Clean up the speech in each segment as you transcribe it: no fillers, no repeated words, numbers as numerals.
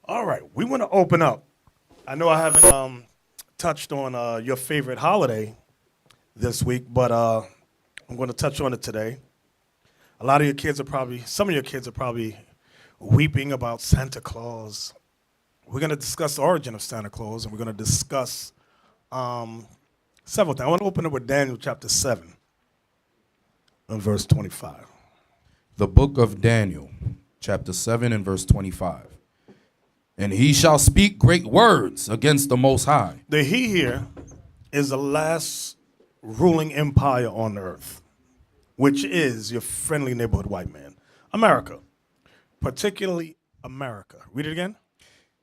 All right, we want to open up. I know I haven't touched on your favorite holiday this week, but I'm going to touch on it today. A lot of your kids are probably, some of your kids are probably weeping about Santa Claus. We're going to discuss the origin of Santa Claus, and we're going to discuss several things. I want to open up with Daniel chapter 7 and verse 25. The book of Daniel, chapter 7 and verse 25. And he shall speak great words against the Most High. The he here is the last ruling empire on earth, which is your friendly neighborhood white man. America, particularly America. Read it again.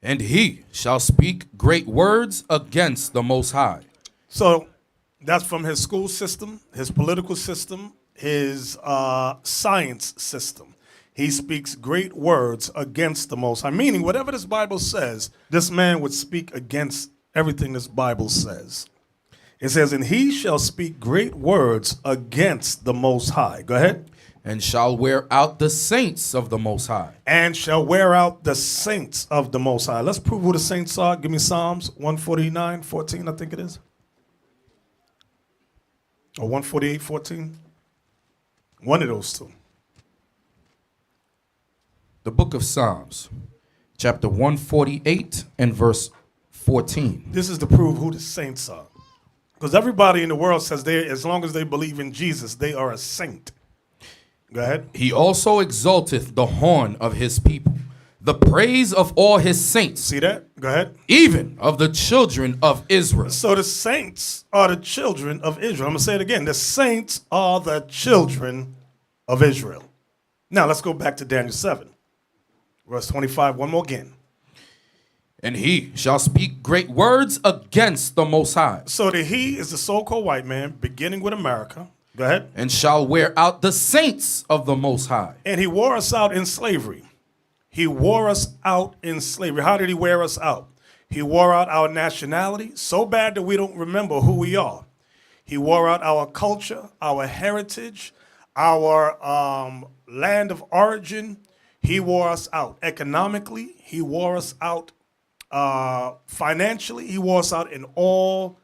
And he shall speak great words against the Most High. So that's from his school system, his political system, his science system. He speaks great words against the Most High, meaning whatever this Bible says, this man would speak against everything this Bible says. It says, and he shall speak great words against the Most High. Go ahead. And shall wear out the saints of the Most High. And shall wear out the saints of the Most High. Let's prove who the saints are. Give me Psalms 149:14, I think it is. Or 148:14. One of those two. The book of Psalms, chapter 148 and verse 14. This is to prove who the saints are. Because everybody in the world says they, as long as they believe in Jesus, they are a saint. Go ahead. He also exalteth the horn of his people, the praise of all his saints. See that? Go ahead. Even of the children of Israel. So the saints are the children of Israel. I'm going to say it again. The saints are the children of Israel. Now let's go back to Daniel 7. Verse 25, one more again. And he shall speak great words against the Most High. So the he is the so-called white man, beginning with America. Go ahead. And shall wear out the saints of the Most High. And he wore us out in slavery. He wore us out in slavery. How did he wear us out? He wore out our nationality so bad that we don't remember who we are. He wore out our culture, our heritage, our land of origin. He wore us out economically. He wore us out financially. He wore us out in all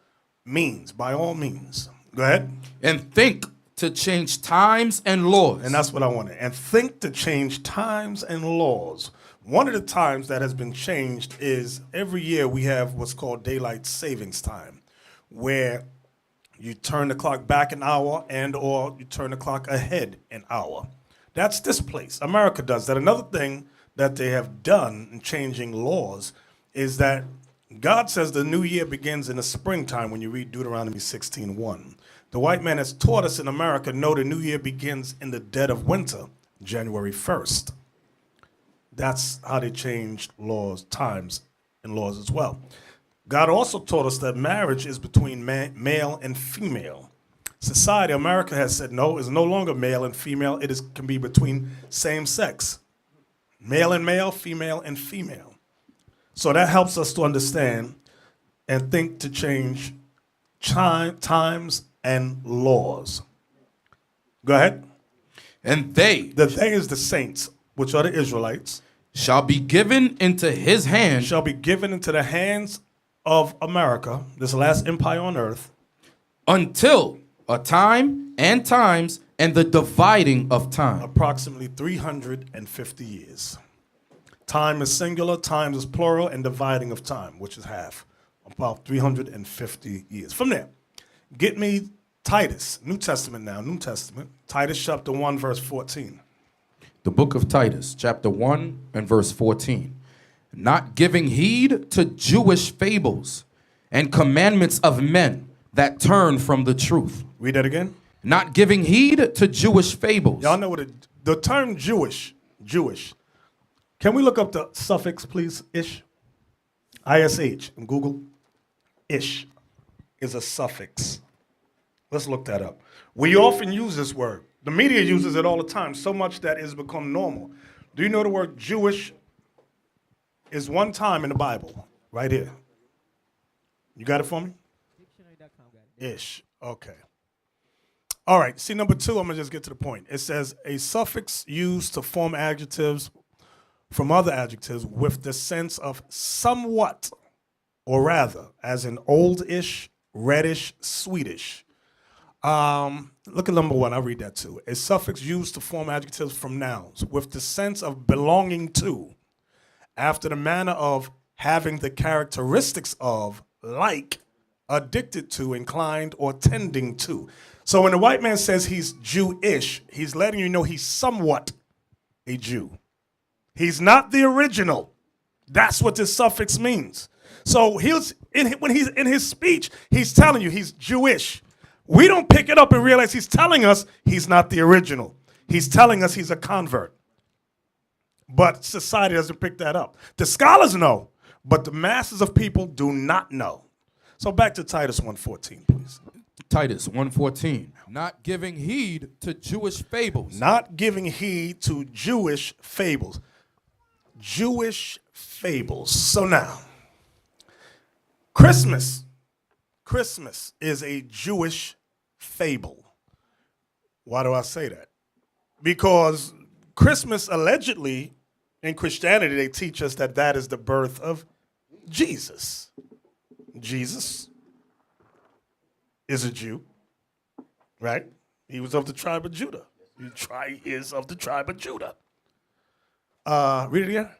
means, by all means. Go ahead. And think to change times and laws. And that's what I wanted. And think to change times and laws. One of the times that has been changed is every year we have what's called daylight savings time, where you turn the clock back an hour and or you turn the clock ahead an hour. That's this place. America does that. Another thing that they have done in changing laws is that God says the new year begins in the springtime when you read Deuteronomy 16:1. The white man has taught us in America, no, the new year begins in the dead of winter, January 1st. That's how they changed laws, times, and laws as well. God also taught us that marriage is between male and female. Society, America has said no, it's no longer male and female. It can be between same sex. Male and male, female and female. So that helps us to understand and think to change times and laws. Go ahead. And they is the saints, which are the Israelites, shall be given into his hand. Shall be given into the hands of America, this last empire on earth, until a time and times and the dividing of time. Approximately 350 years. Time is singular, time is plural, and dividing of time, which is half. About 350 years. From there, get me Titus, New Testament now, New Testament. Titus chapter 1, verse 14. The book of Titus, chapter 1 and verse 14. Not giving heed to Jewish fables and commandments of men that turn from the truth. Read that again. Not giving heed to Jewish fables. Y'all know what the term Jewish. Can we look up the suffix, please? Ish. ISH in Google. Ish is a suffix. Let's look that up. We often use this word. The media uses it all the time, so much that it's become normal. Do you know the word Jewish is one time in the Bible? Right here. You got it for me? Dictionary.com got it. Ish. Okay. All right. See, number two, I'm going to just get to the point. It says a suffix used to form adjectives from other adjectives with the sense of somewhat, or rather, as in oldish, reddish, sweetish. Look at number one. I'll read that too. A suffix used to form adjectives from nouns with the sense of belonging to, after the manner of having the characteristics of, like, addicted to, inclined, or tending to. So when the white man says he's Jewish, he's letting you know he's somewhat a Jew. He's not the original. That's what this suffix means. So when he's in his speech, he's telling you he's Jewish. We don't pick it up and realize he's telling us he's not the original. He's telling us he's a convert. But society doesn't pick that up. The scholars know, but the masses of people do not know. So back to Titus 1:14, please. Titus 1:14. Not giving heed to Jewish fables. Not giving heed to Jewish fables. Jewish fables. So now, Christmas is a Jewish fable. Why do I say that? Because Christmas, allegedly, in Christianity, they teach us that that is the birth of Jesus. Jesus is a Jew, right? He was of the tribe of Judah. He is of the tribe of Judah. Read it again.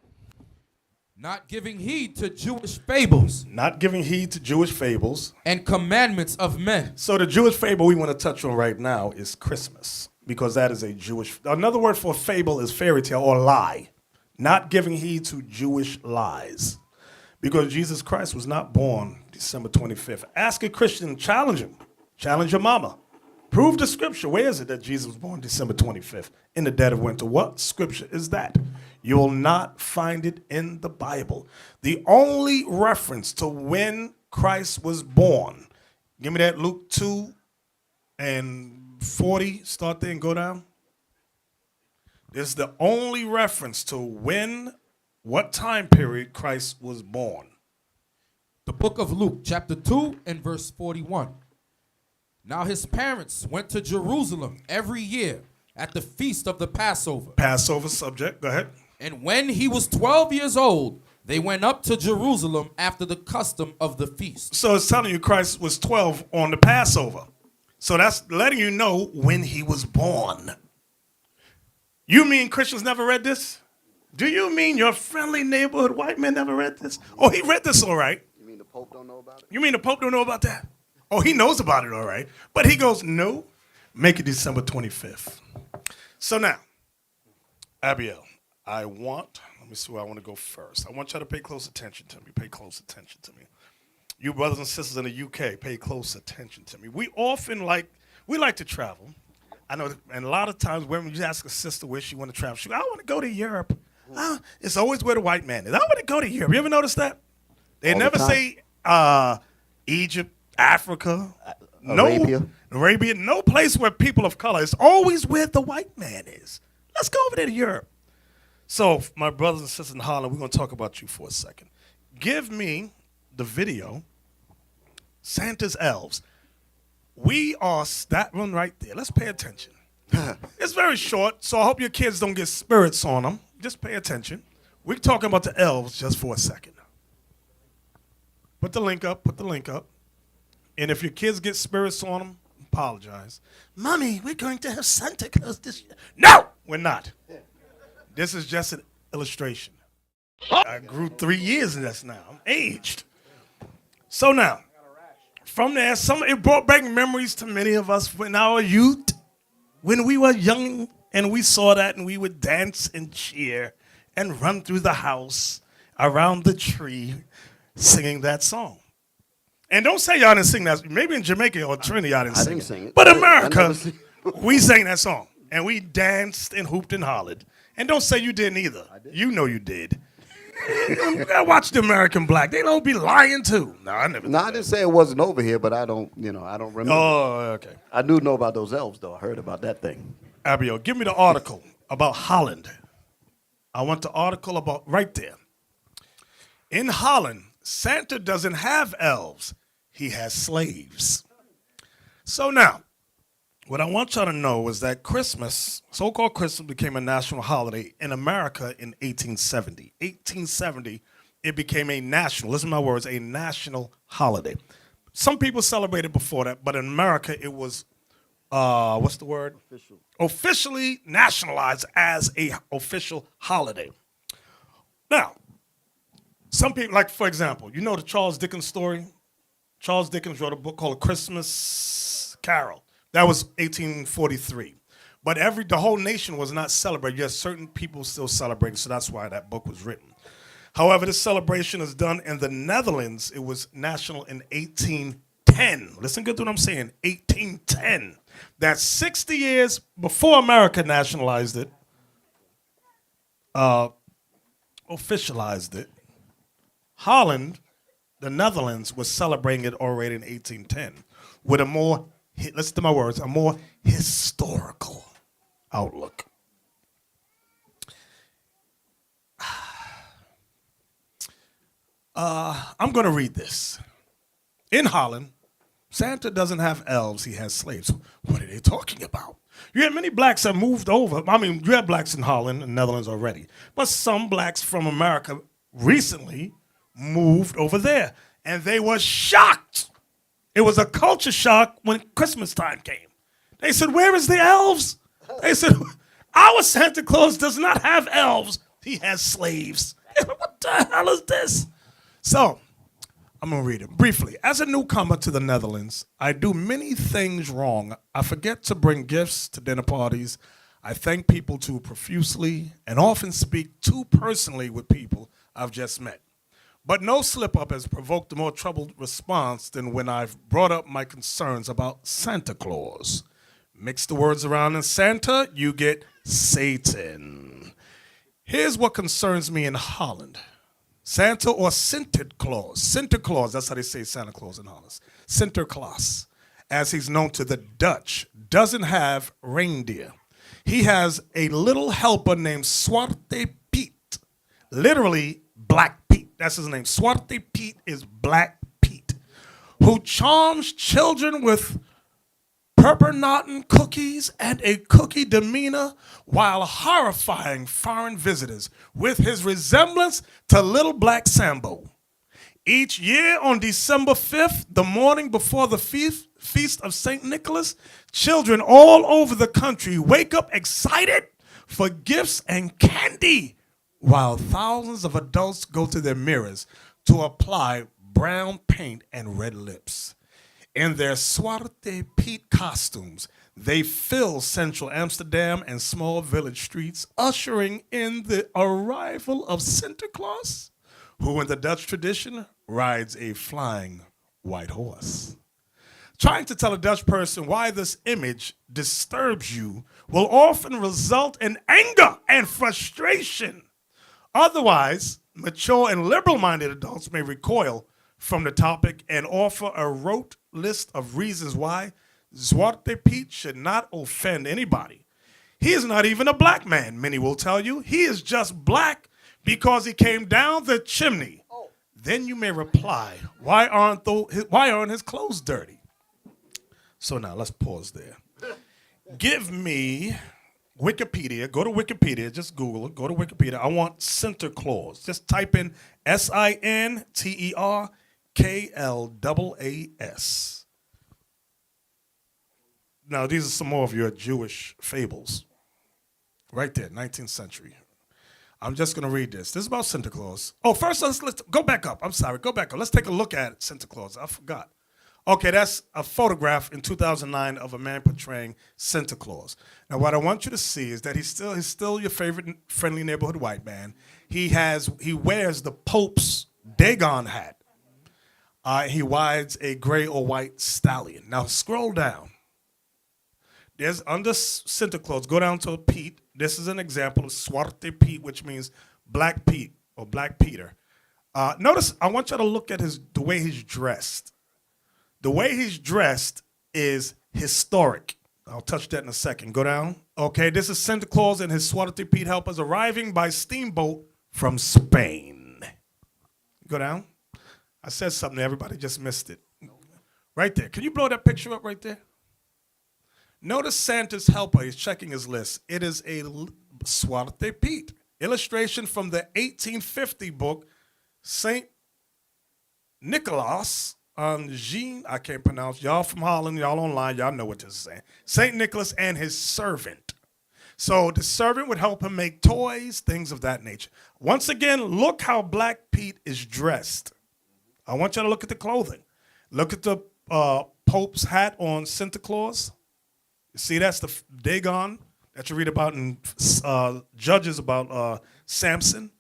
Not giving heed to Jewish fables. Not giving heed to Jewish fables. And commandments of men. So the Jewish fable we want to touch on right now is Christmas, because that is a Jewish. Another word for fable is fairy tale or lie. Not giving heed to Jewish lies. Because Jesus Christ was not born December 25th. Ask a Christian, challenge him. Challenge your mama. Prove the scripture. Where is it that Jesus was born December 25th? In the dead of winter. What scripture is that? You'll not find it in the Bible. The only reference to when Christ was born, give me that Luke 2:40. Start there and go down. This is the only reference to what time period Christ was born. The book of Luke, chapter 2 and verse 41. Now his parents went to Jerusalem every year at the feast of the Passover. Passover subject, go ahead. And when he was 12 years old, they went up to Jerusalem after the custom of the feast. So it's telling you Christ was 12 on the Passover. So that's letting you know when he was born. You mean Christians never read this? Do you mean your friendly neighborhood white man never read this? Oh, he read this all right. You mean the Pope don't know about it? You mean the Pope don't know about that? Oh, he knows about it all right. But he goes, no, make it December 25th. So now, Abiel, let me see where I want to go first. I want y'all to pay close attention to me. Pay close attention to me. You brothers and sisters in the UK, pay close attention to me. We like to travel. I know, and a lot of times when you ask a sister where she want to travel, she goes, I want to go to Europe. It's always where the white man is. I want to go to Europe. You ever notice that? They All never the say Egypt, Africa, Arabia. No place where people of color. It's always where the white man is. Let's go over there to Europe. So, my brothers and sisters in Holland, we're going to talk about you for a second. Give me the video, Santa's Elves. That one right there. Let's pay attention. It's very short, so I hope your kids don't get spirits on them. Just pay attention. We're talking about the elves just for a second. Put the link up. And if your kids get spirits on them, apologize. Mommy, we're going to have Santa Claus this year. No, we're not. This is just an illustration. I grew 3 years in this now. I'm aged. So now, from there, it brought back memories to many of us in our youth, when we were young and we saw that and we would dance and cheer and run through the house around the tree singing that song. And don't say y'all didn't sing that. Maybe in Jamaica or Trinidad y'all didn't I sing didn't it. sing it. But I America, never sing- we sang that song. And we danced and hooped and hollered. And don't say you didn't either. You know you did. You gotta watch the American Black. They don't be lying too. No, I never. No, I didn't say it wasn't over here, but I don't remember. Oh, okay. I do know about those elves, though. I heard about that thing. Abiel, give me the article about Holland. I want the article about right there. In Holland, Santa doesn't have elves. He has slaves. So now, What I want y'all to know is that Christmas, so-called Christmas, became a national holiday in America in 1870. 1870, it became a national, listen to my words, a national holiday. Some people celebrated before that, but in America it was, what's the word? Official. Officially nationalized as a official holiday. Now, some people, like for example, you know the Charles Dickens story? Charles Dickens wrote a book called A Christmas Carol. That was 1843. But the whole nation was not celebrating. Yes, certain people still celebrating, so that's why that book was written. However, this celebration is done in the Netherlands. It was national in 1810. Listen good to what I'm saying, 1810. That's 60 years before America nationalized it, officialized it. Holland, the Netherlands, was celebrating it already in 1810 with a more, listen to my words, a more historical outlook. I'm going to read this. In Holland, Santa doesn't have elves, he has slaves. What are they talking about? You have many blacks that moved over. I mean, you have blacks in Holland and Netherlands already. But some blacks from America recently moved over there. And they were shocked. It was a culture shock when Christmas time came. They said, where is the elves? They said, our Santa Claus does not have elves. He has slaves. What the hell is this? So, I'm going to read it briefly. As a newcomer to the Netherlands, I do many things wrong. I forget to bring gifts to dinner parties. I thank people too profusely and often speak too personally with people I've just met. But no slip-up has provoked a more troubled response than when I've brought up my concerns about Santa Claus. Mix the words around in Santa, you get Satan. Here's what concerns me in Holland. Santa or Sinterklaas. Sinterklaas, that's how they say Santa Claus in Holland. Sinterklaas, as he's known to the Dutch, doesn't have reindeer. He has a little helper named Zwarte Piet, literally Black Pete. That's his name. Zwarte Piet is Black Pete, who charms children with peppernotten cookies and a cookie demeanor while horrifying foreign visitors with his resemblance to Little Black Sambo. Each year on December 5th, the morning before the feast of St. Nicholas, children all over the country wake up excited for gifts and candy, while thousands of adults go to their mirrors to apply brown paint and red lips. In their Zwarte Piet costumes, they fill central Amsterdam and small village streets, ushering in the arrival of Sinterklaas, who in the Dutch tradition rides a flying white horse. Trying to tell a Dutch person why this image disturbs you will often result in anger and frustration. Otherwise, mature and liberal-minded adults may recoil from the topic and offer a rote list of reasons why Zwarte Piet should not offend anybody. He is not even a black man, many will tell you. He is just black because he came down the chimney. Then you may reply, why aren't his clothes dirty? So now let's pause there. Give me Wikipedia. Go to Wikipedia. Just Google it. Go to Wikipedia. I want Santa Claus. Just type in Sinterklaas. Now, these are some more of your Jewish fables. Right there, 19th century. I'm just going to read this. This is about Santa Claus. Oh, first, let's go back up. I'm sorry. Go back up. Let's take a look at Santa Claus. I forgot. Okay, that's a photograph in 2009 of a man portraying Santa Claus. Now, what I want you to see is that he's still your favorite friendly neighborhood white man. He wears the Pope's Dagon hat. He rides a gray or white stallion. Now, scroll down. There's under Santa Claus, go down to Pete. This is an example of Zwarte Piet, which means Black Pete or Black Peter. Notice, I want you to look at the way he's dressed. The way he's dressed is historic. I'll touch that in a second. Go down. Okay, this is Santa Claus and his Zwarte Piet helpers arriving by steamboat from Spain. Go down. I said something, everybody just missed it. Right there. Can you blow that picture up right there? Notice Santa's helper. He's checking his list. It is a Zwarte Piet illustration from the 1850 book Saint Nicholas Jean. I can't pronounce. Y'all from Holland, y'all online, y'all know what this is saying. Saint Nicholas and his servant. So the servant would help him make toys, things of that nature. Once again, look how Black Pete is dressed. I want you to look at the clothing. Look at the Pope's hat on Santa Claus. You see, that's the Dagon that you read about in Judges about Samson.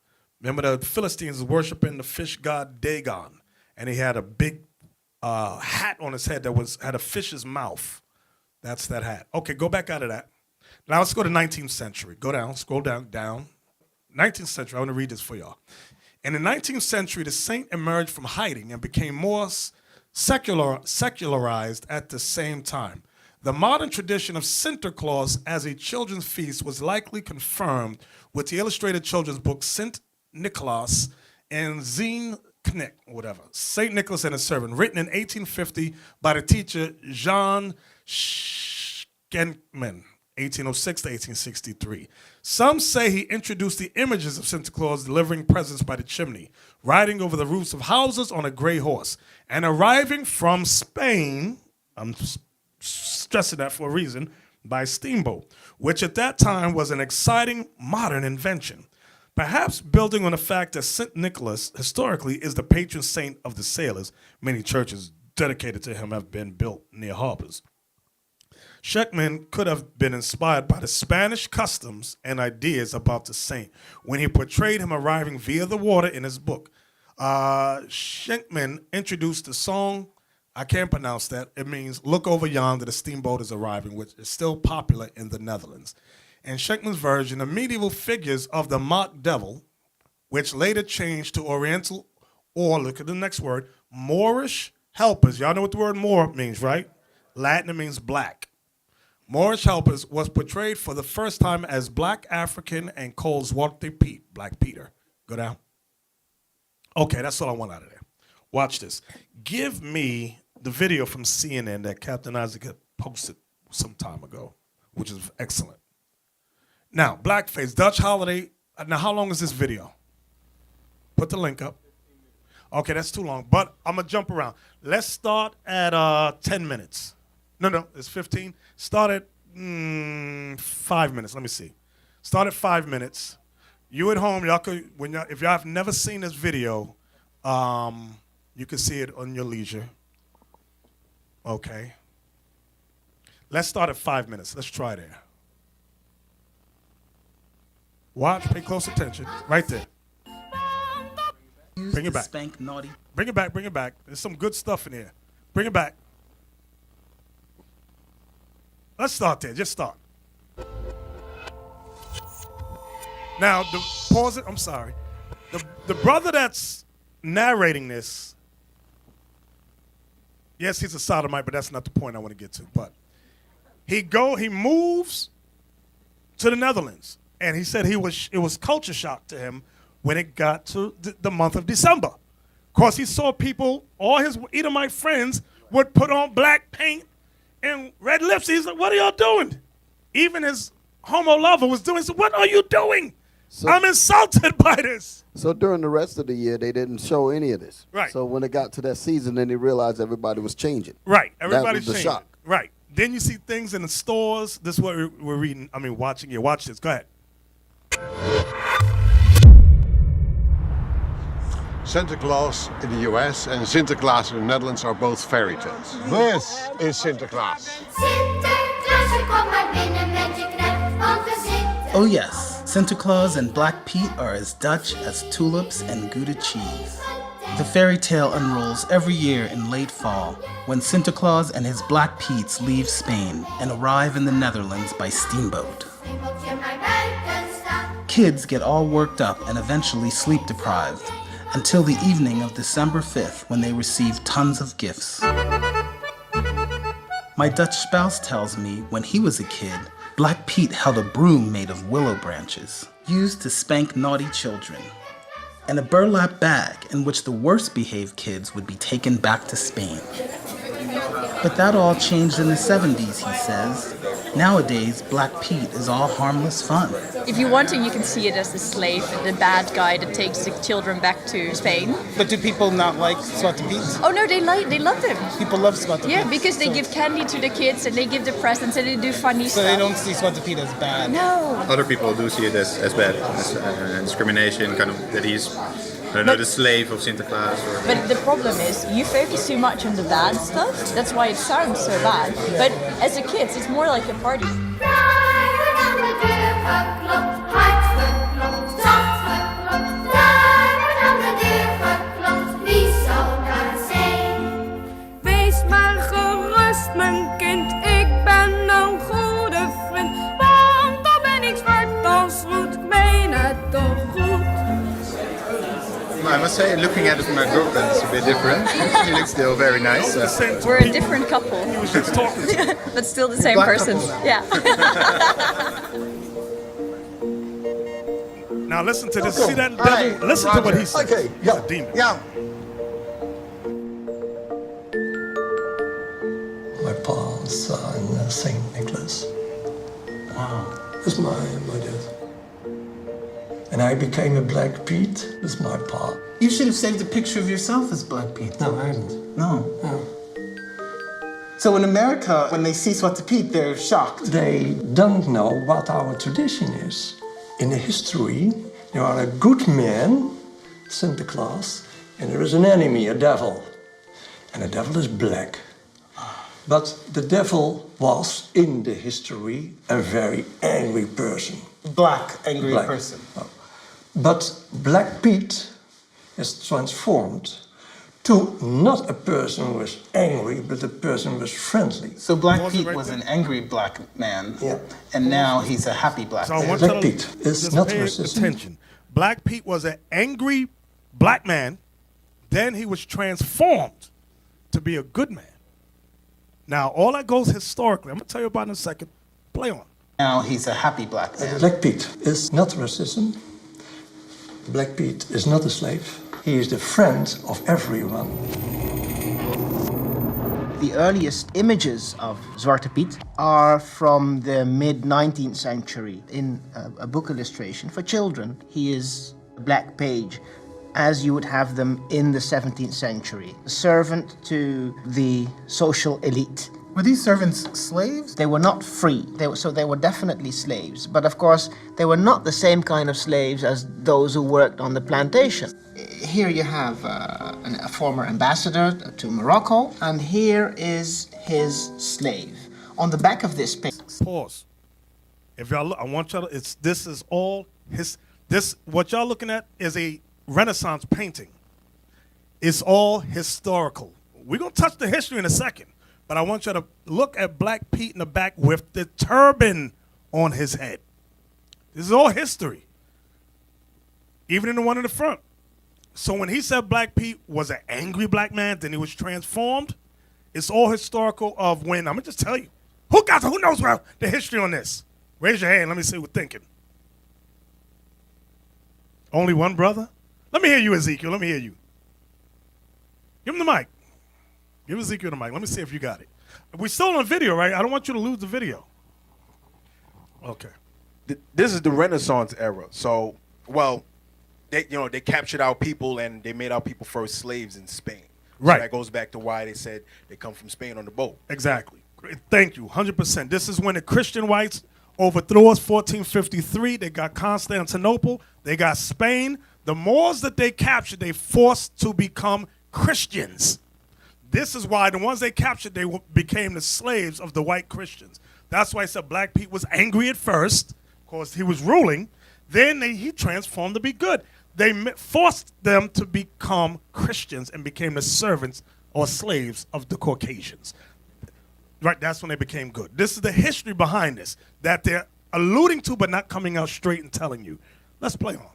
Remember the Philistines were worshiping the fish god Dagon, and he had a big hat on his head that had a fish's mouth. That's that hat. Okay, go back out of that. Now let's go to 19th century. Go down, scroll down. 19th century, I want to read this for y'all. In the 19th century, the saint emerged from hiding and became more secularized at the same time. The modern tradition of Santa Claus as a children's feast was likely confirmed with the illustrated children's book Saint Nicholas and Zijn Knecht, whatever, Saint Nicholas and his Servant, written in 1850 by the teacher Jean Schenkman, 1806 to 1863. Some say he introduced the images of Santa Claus delivering presents by the chimney, riding over the roofs of houses on a gray horse, and arriving from Spain, I'm stressing that for a reason, by steamboat, which at that time was an exciting modern invention. Perhaps building on the fact that St. Nicholas historically is the patron saint of the sailors, many churches dedicated to him have been built near harbors. Schenkman could have been inspired by the Spanish customs and ideas about the saint when he portrayed him arriving via the water in his book. Schenkman introduced the song, I can't pronounce that, it means look over yonder, the steamboat is arriving, which is still popular in the Netherlands. In Schenkman's version, the medieval figures of the mock devil, which later changed to Oriental, or look at the next word, Moorish helpers. Y'all know what the word Moor means, right? Latin, it means black. Moorish helpers was portrayed for the first time as black African and called Zwarte Piet, Black Peter. Go down. Okay, that's all I want out of there. Watch this. Give me the video from CNN that Captain Isaac had posted some time ago, which is excellent. Now, blackface, Dutch holiday. Now, how long is this video? Put the link up. Okay, that's too long, but I'm going to jump around. Let's start at 10 minutes. No, it's 15. Start at 5 minutes. Let me see. Start at 5 minutes. You at home, y'all could, if y'all have never seen this video, you can see it on your leisure. Okay. Let's start at 5 minutes. Let's try there. Watch, pay close attention. Right there. Bring it back. Spank naughty. Bring it back. There's some good stuff in here. Bring it back. Let's start there. Just start. Now, pause it. I'm sorry. The brother that's narrating this, yes, he's a sodomite, but that's not the point I want to get to. But he moves to the Netherlands, and he said it was culture shock to him when it got to the month of December. Of course, he saw people, all his Edomite friends would put on black paint and red lips. He's like, what are y'all doing? Even his homo lover was doing, so what are you doing? So, I'm insulted by this. So during the rest of the year, they didn't show any of this. Right. So when it got to that season, then they realized everybody was changing. Right. Everybody's that was the changing. shock. Right. Then you see things in the stores. This is what we're reading. I mean, watching here. Watch this. Go ahead. Santa Claus in the US and Sinterklaas in the Netherlands are both fairy tales. This is Sinterklaas. Sinterklaas, kom maar binnen met je knecht, want we zitten. Oh yes, Santa Claus and Black Pete are as Dutch as tulips and Gouda cheese. The fairy tale unrolls every year in late fall when Santa Claus and his Black Petes leave Spain and arrive in the Netherlands by steamboat. Kids get all worked up and eventually sleep deprived until the evening of December 5th when they receive tons of gifts. My Dutch spouse tells me when he was a kid, Black Pete held a broom made of willow branches, used to spank naughty children, and a burlap bag in which the worst behaved kids would be taken back to Spain. But that all changed in the 70s, he says, Nowadays, Black Pete is all harmless fun. If you want to, you can see it as the slave, the bad guy that takes the children back to Spain. But do people not like Zwarte Piet? Oh no, they love them. People love Zwarte Piet. Yeah, because they give candy to the kids and they give the presents and they do funny So stuff. they don't see Zwarte Piet as bad. No. Other people do see it as bad, as discrimination, kind of that he's, I don't know, the slave of Sinterklaas. Or But the problem is, you focus too much on the bad stuff. That's why it sounds so bad. But as a kid, it's more like a party. Daar wordt aan de deur geklopt, hard geklopt, zacht geklopt. Daar wordt aan de deur geklopt, wie zou daar zijn? Wees maar gerust, mijn kind, ik ben een goede vriend. Want dan ben ik zwart als roet, ik meen het toch goed. I must say, looking at it from my girlfriend, it's a bit different. She looks still very nice. We're a different couple, He was just talking to you. but still the same Black person. couple now. Yeah. Now listen to this. See that devil? Listen to what he said. Okay, He's a demon. Yeah. My pa's in St. Nicholas. Wow. That's my dad. And I became a Black Pete. That's my pa. You should have saved a picture of yourself as Black Pete. No, I haven't. No. No. So in America, when they see Zwarte Piet, they're shocked. They don't know what our tradition is. In the history, there are a good man, Santa Claus, and there is an enemy, a devil. And the devil is black. But the devil was, in the history, a very angry person. Black, angry Black. person. But Black Pete is transformed to not a person who was angry, but a person who was friendly. So Black Pause it Pete right was there. an angry black man, Yeah. and now he's a happy black So I man. want Black you to Pete is just not pay racism. attention. Black Pete was an angry black man. Then he was transformed to be a good man. Now, all that goes historically. I'm going to tell you about in a second. Play on. Now he's a happy black man. Black Pete is not racism. Black Pete is not a slave. He is the friend of everyone. The earliest images of Zwarte Piet are from the mid-19th century in a book illustration for children. He is a black page, as you would have them in the 17th century, a servant to the social elite. Were these servants slaves? They were not free, so they were definitely slaves. But of course, they were not the same kind of slaves as those who worked on the plantation. Here you have a former ambassador to Morocco, and here is his slave. On the back of this picture. Pause. If y'all look, I want y'all to, this is all what y'all looking at is a Renaissance painting. It's all historical. We're going to touch the history in a second, but I want you to look at Black Pete in the back with the turban on his head. This is all history. Even in the one in the front. So when he said Black Pete was an angry black man, then he was transformed, it's all historical of when, I'm going to just tell you. Who knows the history on this? Raise your hand. Let me see who's thinking. Only one brother? Let me hear you, Ezekiel. Let me hear you. Give him the mic. Give Ezekiel the mic. Let me see if you got it. We're still on video, right? I don't want you to lose the video. Okay. This is the Renaissance era. So, well, they captured our people and they made our people first slaves in Spain. Right. So that goes back to why they said they come from Spain on the boat. Exactly. Thank you. 100%. This is when the Christian whites overthrew us, 1453. They got Constantinople. They got Spain. The Moors that they captured, they forced to become Christians. This is why the ones they captured, they became the slaves of the white Christians. That's why I said Black Pete was angry at first, because he was ruling. Then he transformed to be good. They forced them to become Christians and became the servants or slaves of the Caucasians. Right, that's when they became good. This is the history behind this that they're alluding to but not coming out straight and telling you. Let's play on.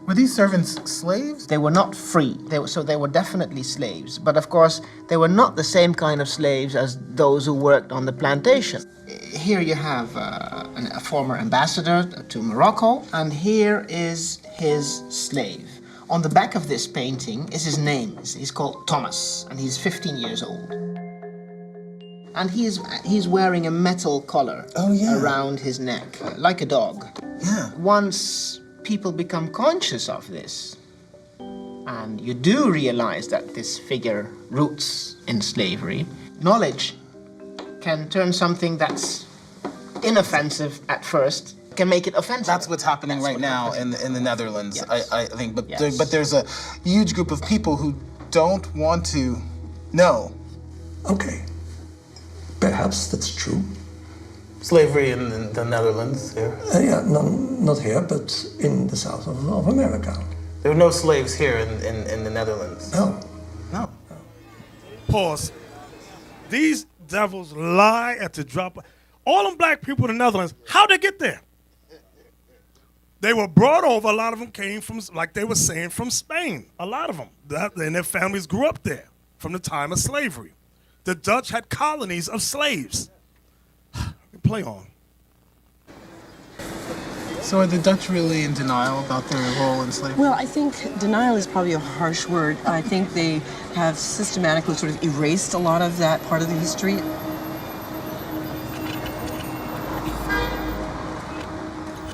Were these servants slaves? They were not free, so they were definitely slaves. But of course, they were not the same kind of slaves as those who worked on the plantation. Here you have a former ambassador to Morocco, and here is his slave. On the back of this painting is his name. He's called Thomas, and he's 15 years old. And he's wearing a metal collar around his neck, like a dog. Yeah. Once people become conscious of this, and you do realize that this figure roots in slavery, knowledge can turn something that's inoffensive at first, can make it offensive. That's what's happening right now in the Netherlands, Yes. I think. But, Yes. but there's a huge group of people who don't want to know. Okay, perhaps that's true. Slavery in the Netherlands here. Yeah, not here, but in the south of America. There were no slaves here in the Netherlands. No. No. Pause. These devils lie at the drop. All them black people in the Netherlands, how'd they get there? They were brought over. A lot of them came from, like they were saying, from Spain. A lot of them. And their families grew up there from the time of slavery. The Dutch had colonies of slaves. Play on. So are the Dutch really in denial about their role in slavery? Well, I think denial is probably a harsh word. I think they have systematically sort of erased a lot of that part of the history.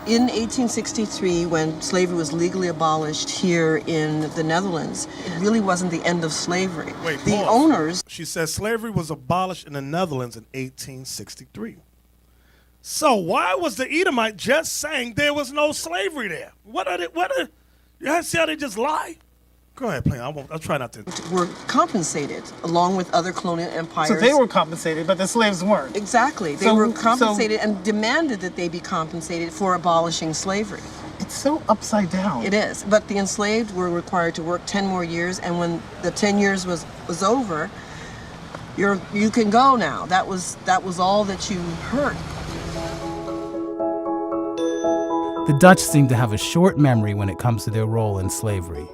In 1863, when slavery was legally abolished here in the Netherlands, it really wasn't the end of slavery. Wait, the pause. owners... She says slavery was abolished in the Netherlands in 1863. So why was the Edomite just saying there was no slavery there? You see how they just lie? Go ahead, play. I'll try not to. Were compensated along with other colonial empires. So they were compensated, but the slaves weren't. Exactly. They were compensated and demanded that they be compensated for abolishing slavery. It's so upside down. It is. But the enslaved were required to work 10 more years, and when the 10 years was over, you can go now. That was all that you heard. The Dutch seem to have a short memory when it comes to their role in slavery.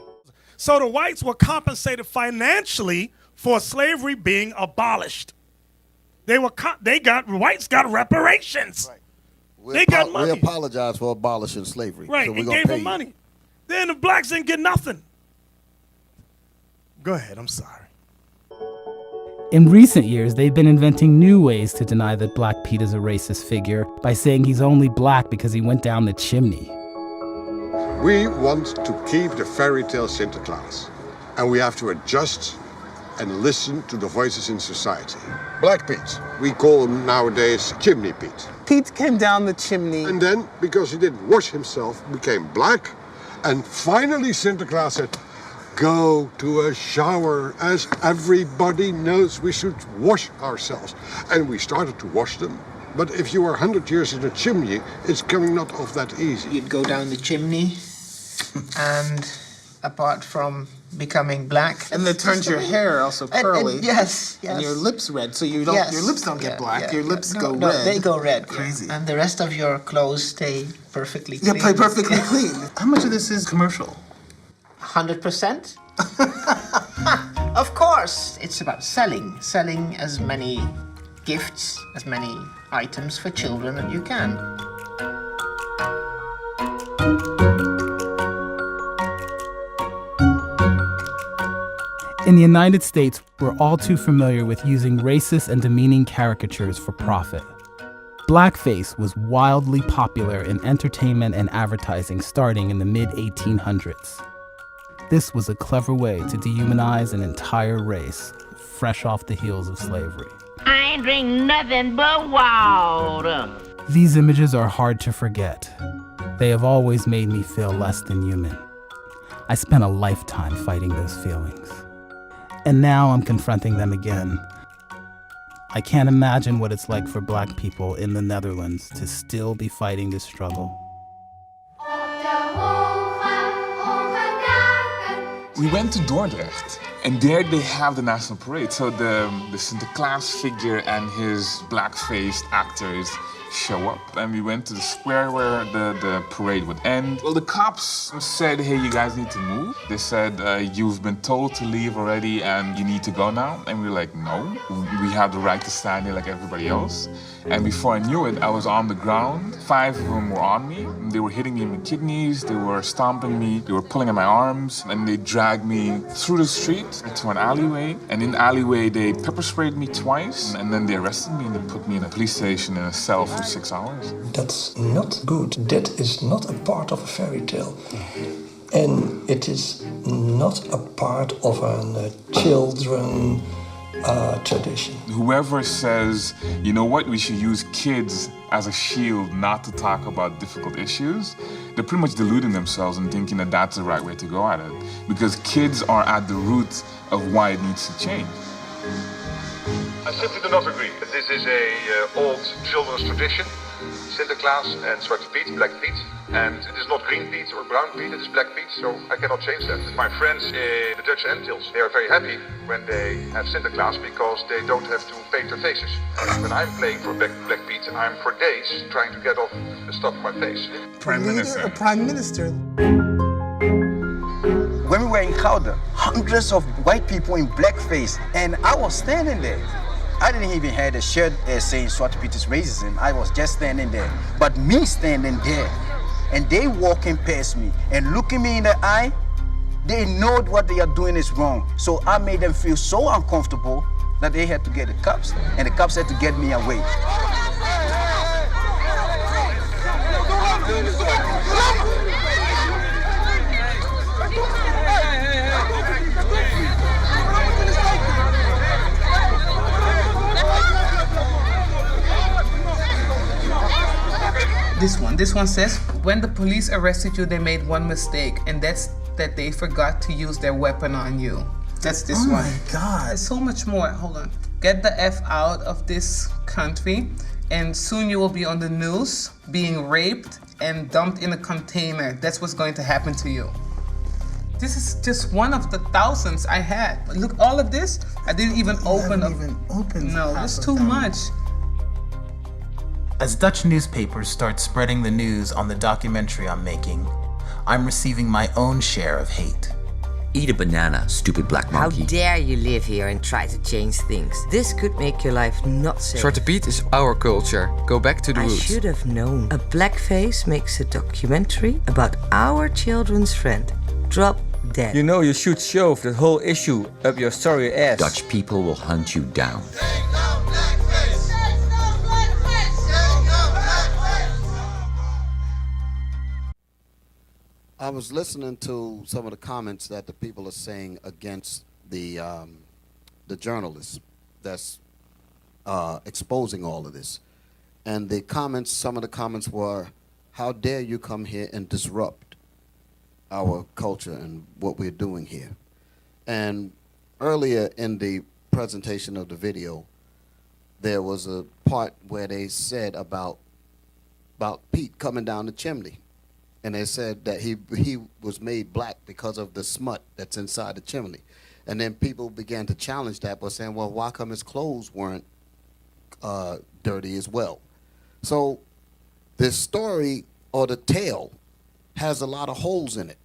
So the whites were compensated financially for slavery being abolished. Whites got reparations. Right. They got money. We apologize for abolishing slavery. Right, so we're and gonna gave pay them you. money. Then the blacks didn't get nothing. Go ahead, I'm sorry. In recent years, they've been inventing new ways to deny that Black Pete is a racist figure by saying he's only black because he went down the chimney. We want to keep the fairy tale Sinterklaas, and we have to adjust and listen to the voices in society. Black Pete, we call him nowadays Chimney Pete. Pete came down the chimney. And then, because he didn't wash himself, became black, and finally Sinterklaas said, go to a shower, as everybody knows we should wash ourselves. And we started to wash them. But if you are 100 years in a chimney, it's coming not off that easy. You'd go down the chimney, and apart from becoming black... And it turns your hair also curly. And yes. And your lips red, so your lips don't get black, your lips go red. No, they go red. Crazy. And the rest of your clothes stay perfectly clean. Yeah, play perfectly clean. How much of this is commercial? 100%? Of course! It's about selling as many gifts, as many items for children as you can. In the United States, we're all too familiar with using racist and demeaning caricatures for profit. Blackface was wildly popular in entertainment and advertising starting in the mid-1800s. This was a clever way to dehumanize an entire race, fresh off the heels of slavery. I ain't drink nothing but water. These images are hard to forget. They have always made me feel less than human. I spent a lifetime fighting those feelings. And now I'm confronting them again. I can't imagine what it's like for Black people in the Netherlands to still be fighting this struggle. We went to Dordrecht, and there they have the national parade. So the Sinterklaas figure and his black-faced actors show up. And we went to the square where the parade would end. Well, the cops said, hey, you guys need to move. They said, you've been told to leave already and you need to go now. And we were like, no, we have the right to stand here like everybody else. And before I knew it, I was on the ground. 5 of them were on me. They were hitting me in my kidneys, they were stomping me, they were pulling at my arms, and they dragged me through the street to an alleyway. And in the alleyway, they pepper sprayed me twice, and then they arrested me and they put me in a police station in a cell for 6 hours. That's not good. That is not a part of a fairy tale. And it is not a part of a children tradition. Whoever says, you know what, we should use kids as a shield not to talk about difficult issues, they're pretty much deluding themselves and thinking that that's the right way to go at it. Because kids are at the root of why it needs to change. I simply do not agree. This is a old children's tradition. Sinterklaas and Zwarte Piet, Black Piet. And it is not Green Piet or Brown Piet, it is Black Piet, so I cannot change that. My friends in the Dutch Antilles, they are very happy when they have Sinterklaas because they don't have to paint their faces. When I'm playing for Black Piet, I'm for days trying to get off the stuff on my face. Prime Minister. A prime minister. When we were in Gouda, hundreds of white people in blackface, and I was standing there. I didn't even have a shirt saying Zwarte Piet is racism. I was just standing there. But me standing there, and they walking past me and looking me in the eye, they know what they are doing is wrong. So I made them feel so uncomfortable that they had to get the cops, and the cops had to get me away. This one says, when the police arrested you, they made one mistake, and that's that they forgot to use their weapon on you. That's this one. Oh my God. There's so much more. Hold on. Get the F out of this country, and soon you will be on the news, being raped and dumped in a container. That's what's going to happen to you. This is just one of the thousands I had. Look, all of this, I didn't even open up. No, it's too much. As Dutch newspapers start spreading the news on the documentary I'm making, I'm receiving my own share of hate. Eat a banana, stupid black monkey. How dare you live here and try to change things? This could make your life not safe. Zwarte Piet is our culture. Go back to the roots. I should have known. A blackface makes a documentary about our children's friend. Drop dead. You know you should shove that whole issue up your sorry ass. Dutch people will hunt you down. I was listening to some of the comments that the people are saying against the journalists that's exposing all of this. And the comments, some of the comments were, how dare you come here and disrupt our culture and what we're doing here. And earlier in the presentation of the video, there was a part where they said about Pete coming down the chimney. And they said that he was made black because of the smut that's inside the chimney. And then people began to challenge that by saying, well, why come his clothes weren't dirty as well? So this story, or the tale, has a lot of holes in it.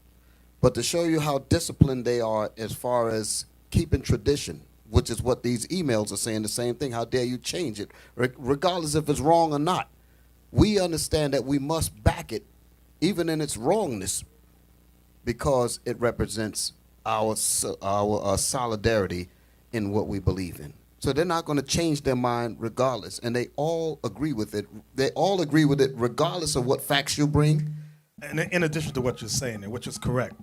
But to show you how disciplined they are as far as keeping tradition, which is what these emails are saying, the same thing, how dare you change it, regardless if it's wrong or not. We understand that we must back it even in its wrongness, because it represents our solidarity in what we believe in. So they're not going to change their mind regardless, and they all agree with it. They all agree with it regardless of what facts you bring. And in addition to what you're saying, which is correct,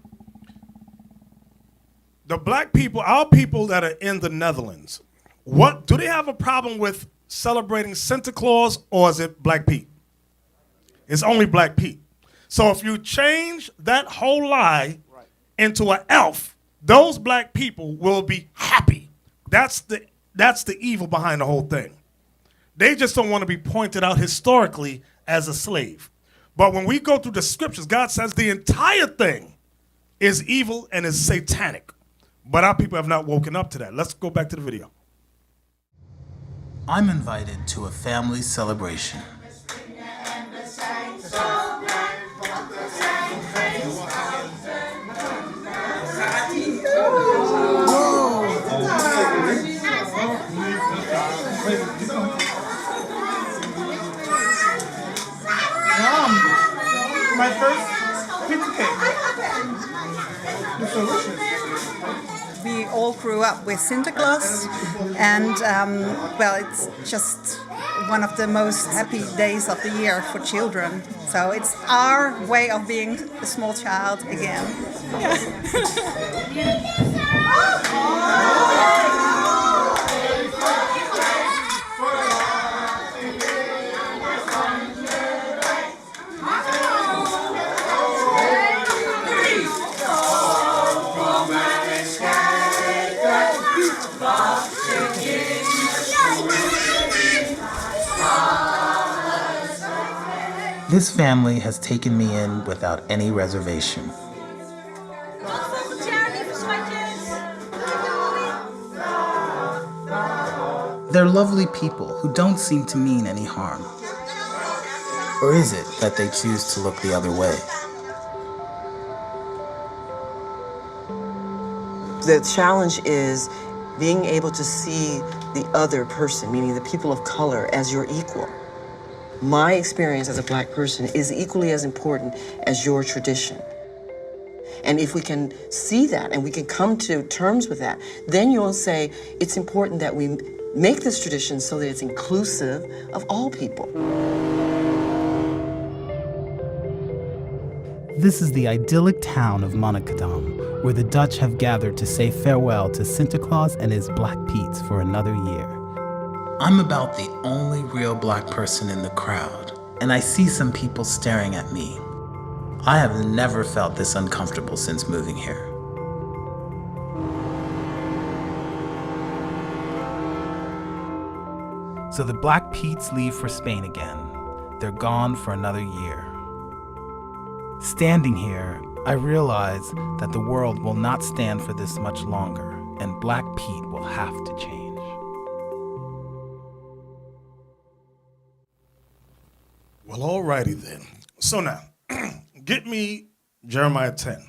the black people, our people that are in the Netherlands, what do they have a problem with celebrating Santa Claus, or is it Black Pete? It's only Black Pete. So if you change that whole lie into an elf, those black people will be happy. That's the evil behind the whole thing. They just don't want to be pointed out historically as a slave. But when we go through the scriptures, God says the entire thing is evil and is satanic. But our people have not woken up to that. Let's go back to the video. I'm invited to a family celebration. my first pizza cake. It's delicious. We all grew up with Santa Claus, and well, it's just one of the most happy days of the year for children. So it's our way of being a small child again. This family has taken me in without any reservation. They're lovely people who don't seem to mean any harm. Or is it that they choose to look the other way? The challenge is being able to see the other person, meaning the people of color, as your equal. My experience as a black person is equally as important as your tradition. And if we can see that and we can come to terms with that, then you'll say it's important that we make this tradition so that it's inclusive of all people. This is the idyllic town of Monnickendam, where the Dutch have gathered to say farewell to Santa Claus and his Black Pete's for another year. I'm about the only real black person in the crowd, and I see some people staring at me. I have never felt this uncomfortable since moving here. So the Black Pete's leave for Spain again. They're gone for another year. Standing here, I realize that the world will not stand for this much longer, and Black Pete will have to change. Well, alrighty then. So now, get me Jeremiah 10.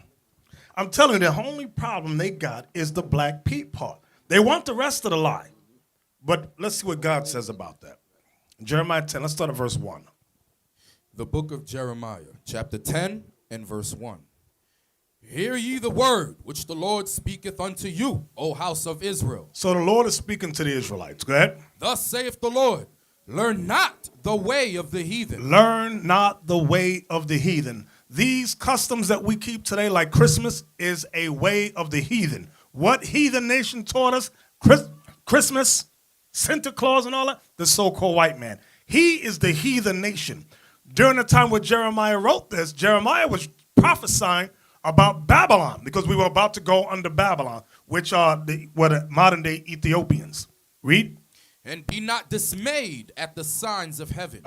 I'm telling you, the only problem they got is the Black Pete part. They want the rest of the lie. But let's see what God says about that. Jeremiah 10, let's start at verse 1. The book of Jeremiah, chapter 10 and verse 1. Hear ye the word which the Lord speaketh unto you, O house of Israel. So the Lord is speaking to the Israelites. Go ahead. Thus saith the Lord, learn not the way of the heathen. Learn not the way of the heathen. These customs that we keep today, like Christmas, is a way of the heathen. What heathen nation taught us? Christmas, Santa Claus and all that? The so-called white man. He is the heathen nation. During the time when Jeremiah wrote this, Jeremiah was prophesying about Babylon, because we were about to go under Babylon, which are the modern-day Ethiopians. Read. And be not dismayed at the signs of heaven.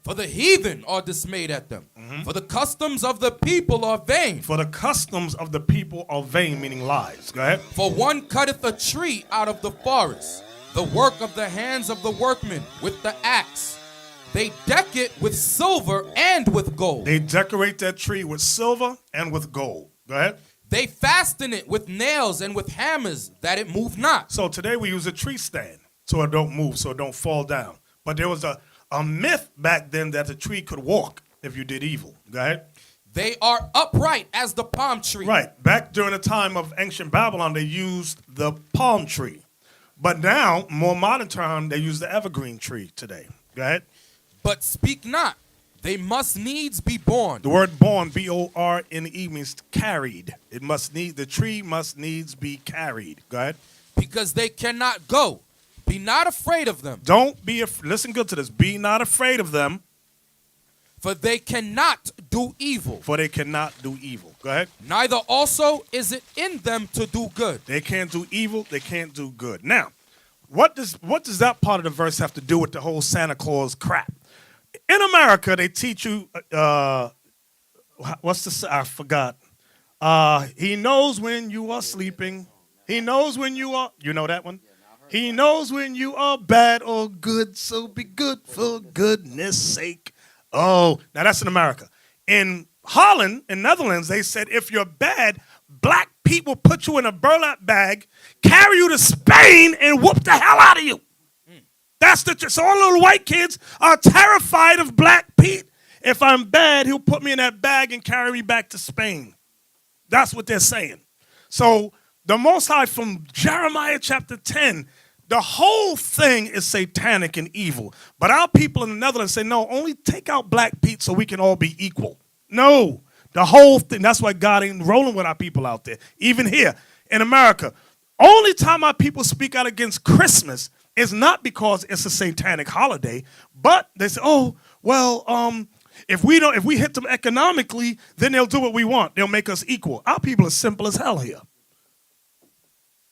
For the heathen are dismayed at them. For the customs of the people are vain. For the customs of the people are vain, meaning lies. Go ahead. For one cutteth a tree out of the forest, the work of the hands of the workmen with the axe. They deck it with silver and with gold. They decorate that tree with silver and with gold. Go ahead. They fasten it with nails and with hammers, that it move not. So today we use a tree stand so it don't move, so it don't fall down. But there was a myth back then that the tree could walk if you did evil. Go ahead. They are upright as the palm tree. Right. Back during the time of ancient Babylon, they used the palm tree. But now, more modern term, they use the evergreen tree today. Go ahead. But speak not. They must needs be born. The word born, B-O-R-N-E, means carried. The tree must needs be carried. Go ahead. Because they cannot go. Be not afraid of them. Listen good to this. Be not afraid of them. For they cannot do evil. For they cannot do evil. Go ahead. Neither also is it in them to do good. They can't do evil. They can't do good. Now, what does that part of the verse have to do with the whole Santa Claus crap? In America, they teach you, I forgot. He knows when you are sleeping. He knows when you are, you know that one? He knows when you are bad or good, so be good for goodness sake. Oh, now that's in America. In Holland, in Netherlands, they said if you're bad, black people put you in a burlap bag, carry you to Spain, and whoop the hell out of you. That's so all little white kids are terrified of Black Pete, If I'm bad, he'll put me in that bag and carry me back to Spain. That's what they're saying. So the Most High from Jeremiah chapter 10, the whole thing is satanic and evil. But our people in the Netherlands say, no, only take out Black Pete so we can all be equal. No, the whole thing. That's why God ain't rolling with our people out there. Even here in America. Only time our people speak out against Christmas is not because it's a satanic holiday, but they say, oh, well, if we hit them economically, then they'll do what we want. They'll make us equal. Our people are simple as hell here.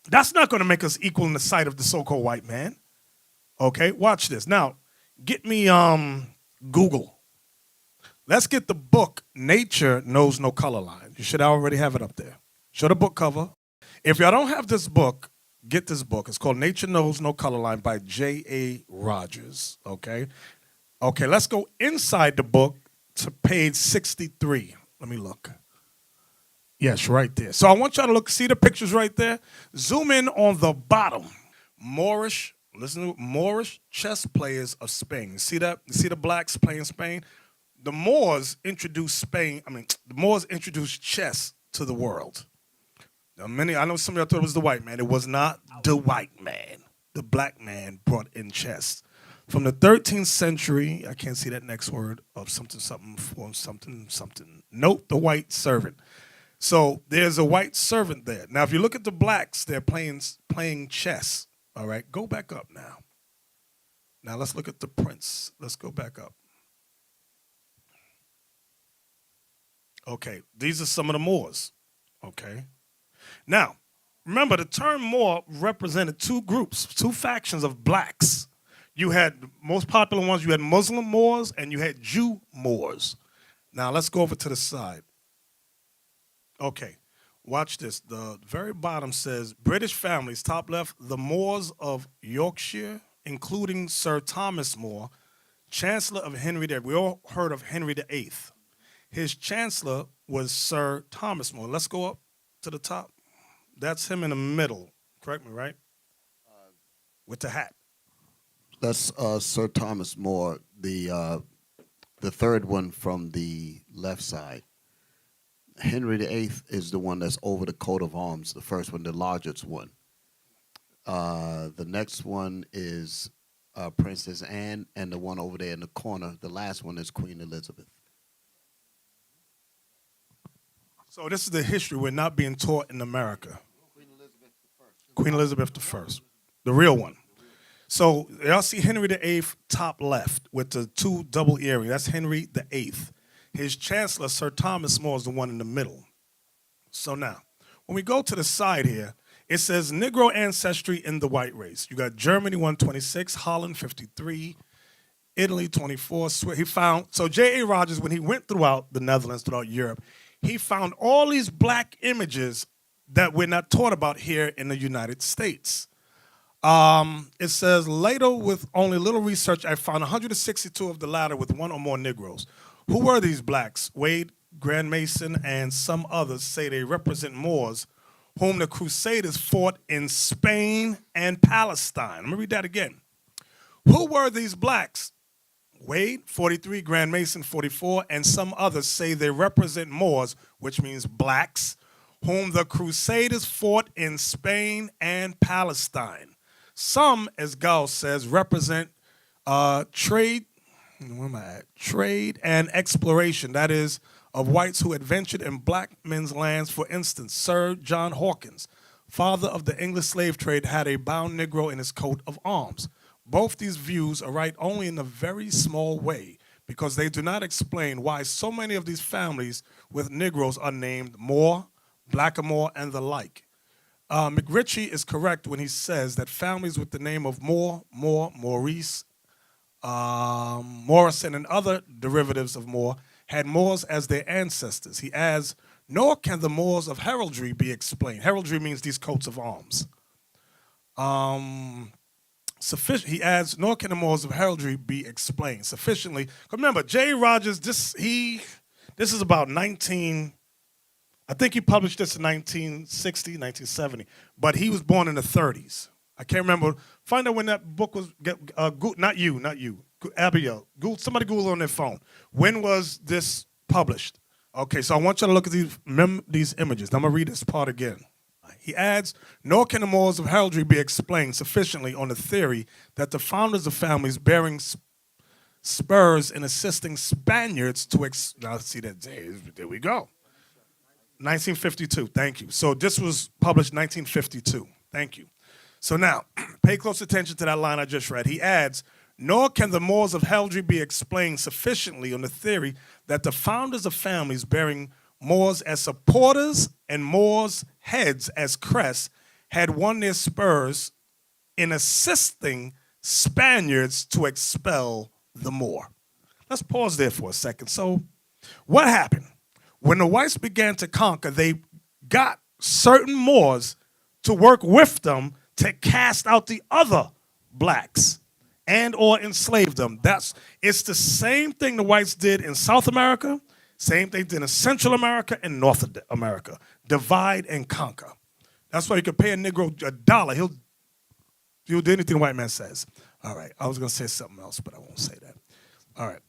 That's not going to make us equal in the sight of the so-called white man. Okay, watch this. Now, get me Google. Let's get the book Nature Knows No Color Line. You should already have it up there. Show the book cover. If y'all don't have this book, get this book. It's called Nature Knows No Color Line by J.A. Rogers. Okay? Okay, let's go inside the book to page 63. Let me look. Yes, right there. So I want y'all to look, see the pictures right there? Zoom in on the bottom. Moorish, listen to Moorish chess players of Spain. You see that? You see the blacks playing Spain? The Moors introduced chess to the world. Now, I know some of y'all thought it was the white man. It was not the white man. The black man brought in chess. From the 13th century, I can't see that next word, of something. Note the white servant. So there's a white servant there. Now, if you look at the blacks, they're playing chess. All right, go back up now. Now let's look at the prince. Let's go back up. Okay, these are some of the Moors. Okay. Now, remember, the term Moor represented two groups, two factions of blacks. You had, most popular ones, you had Muslim Moors and you had Jew Moors. Now, let's go over to the side. Okay, watch this. The very bottom says, British families, top left, the Moors of Yorkshire, including Sir Thomas More, Chancellor of Henry VIII. We all heard of Henry VIII. His Chancellor was Sir Thomas More. Let's go up to the top. That's him in the middle. Correct me, right? With the hat. That's Sir Thomas More, the third one from the left side. Henry VIII is the one that's over the coat of arms, the first one, the largest one. The next one is Princess Anne, and the one over there in the corner, the last one is Queen Elizabeth. So this is the history we're not being taught in America. Queen Elizabeth I, the real one. So y'all see Henry VIII top left with the two double earrings. That's Henry VIII. His Chancellor, Sir Thomas More, is the one in the middle. So now, when we go to the side here, it says Negro ancestry in the white race. You got Germany 126, Holland 53, Italy 24. He found, so J.A. Rogers, when he went throughout the Netherlands, throughout Europe, he found all these black images that we're not taught about here in the United States. It says, later, with only little research, I found 162 of the latter with one or more Negroes. Who were these blacks? Wade, Grand Mason, and some others say they represent Moors, whom the Crusaders fought in Spain and Palestine. Let me read that again. Who were these blacks? Wade, 43, Grand Mason, 44, and some others say they represent Moors, which means blacks, whom the Crusaders fought in Spain and Palestine. Some, as Gauss says, represent trade and exploration, that is, of whites who adventured in black men's lands. For instance, Sir John Hawkins, father of the English slave trade, had a bound Negro in his coat of arms. Both these views are right only in a very small way, because they do not explain why so many of these families with Negroes are named Moore, Blackamoor, and the like. McRitchie is correct when he says that families with the name of Moore, Maurice, Morrison, and other derivatives of Moore had Moors as their ancestors. He adds, nor can the Moors of heraldry be explained. Heraldry means these coats of arms. He adds, nor can the Moors of heraldry be explained sufficiently. Remember, J. Rogers, this is about I think he published this in 1960, 1970, but he was born in the 30s. I can't remember. Find out when that book was, not you. Abigail, somebody Google on their phone. When was this published? Okay, so I want you to look at these images. I'm going to read this part again. He adds, nor can the morals of heraldry be explained sufficiently on the theory that the founders of families bearing spurs in assisting Spaniards to now see that there we go. 1952, thank you. So this was published 1952, thank you. So now, pay close attention to that line I just read. He adds, nor can the morals of heraldry be explained sufficiently on the theory that the founders of families bearing Moors as supporters and Moors' heads as crests had won their spurs in assisting Spaniards to expel the Moor. Let's pause there for a second. So what happened? When the whites began to conquer, they got certain Moors to work with them to cast out the other blacks and or enslave them. It's the same thing the whites did in South America, same thing they did in Central America and North America. Divide and conquer. That's why you can pay a Negro $1. He'll do anything the white man says. All right, I was going to say something else, but I won't say that. All right.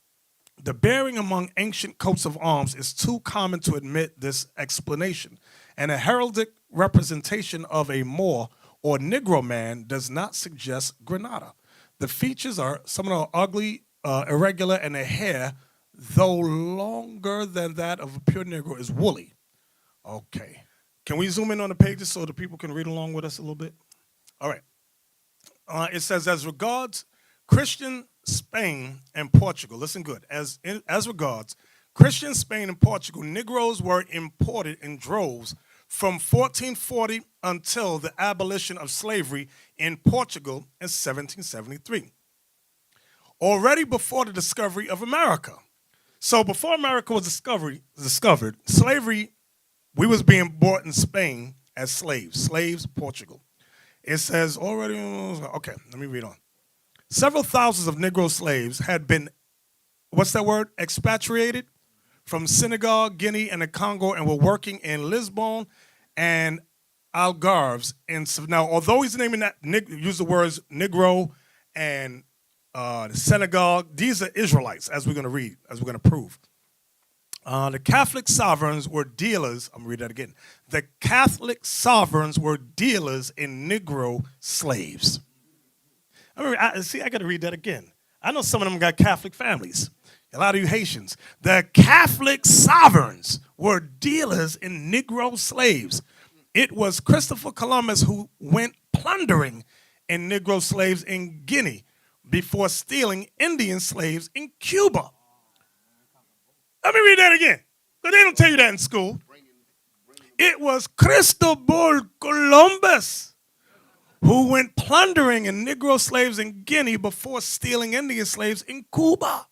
The bearing among ancient coats of arms is too common to admit this explanation, and a heraldic representation of a Moor or Negro man does not suggest Granada. The features are some of the ugly, irregular, and the hair, though longer than that of a pure Negro, is woolly. Okay. Can we zoom in on the pages so the people can read along with us a little bit? All right. It says, as regards Christian Spain and Portugal, listen good, as regards Christian Spain and Portugal, Negroes were imported in droves from 1440 until the abolition of slavery in Portugal in 1773. Already before the discovery of America. So before America was discovered, slavery, we was being bought in Spain as slaves, Portugal. It says already, okay, let me read on. Several thousands of Negro slaves had been, what's that word, expatriated from Senegal, Guinea, and the Congo, and were working in Lisbon and Algarves. And so now, although he's naming that, use the words Negro and Senegal, these are Israelites, as we're going to read, as we're going to prove. The Catholic sovereigns were dealers. I'm going to read that again. The Catholic sovereigns were dealers in Negro slaves. I got to read that again. I know some of them got Catholic families. A lot of you Haitians. The Catholic sovereigns were dealers in Negro slaves. It was Christopher Columbus who went plundering in Negro slaves in Guinea before stealing Indian slaves in Cuba. Let me read that again, because they don't tell you that in school. It was Cristobal Columbus who went plundering in Negro slaves in Guinea before stealing Indian slaves in Cuba.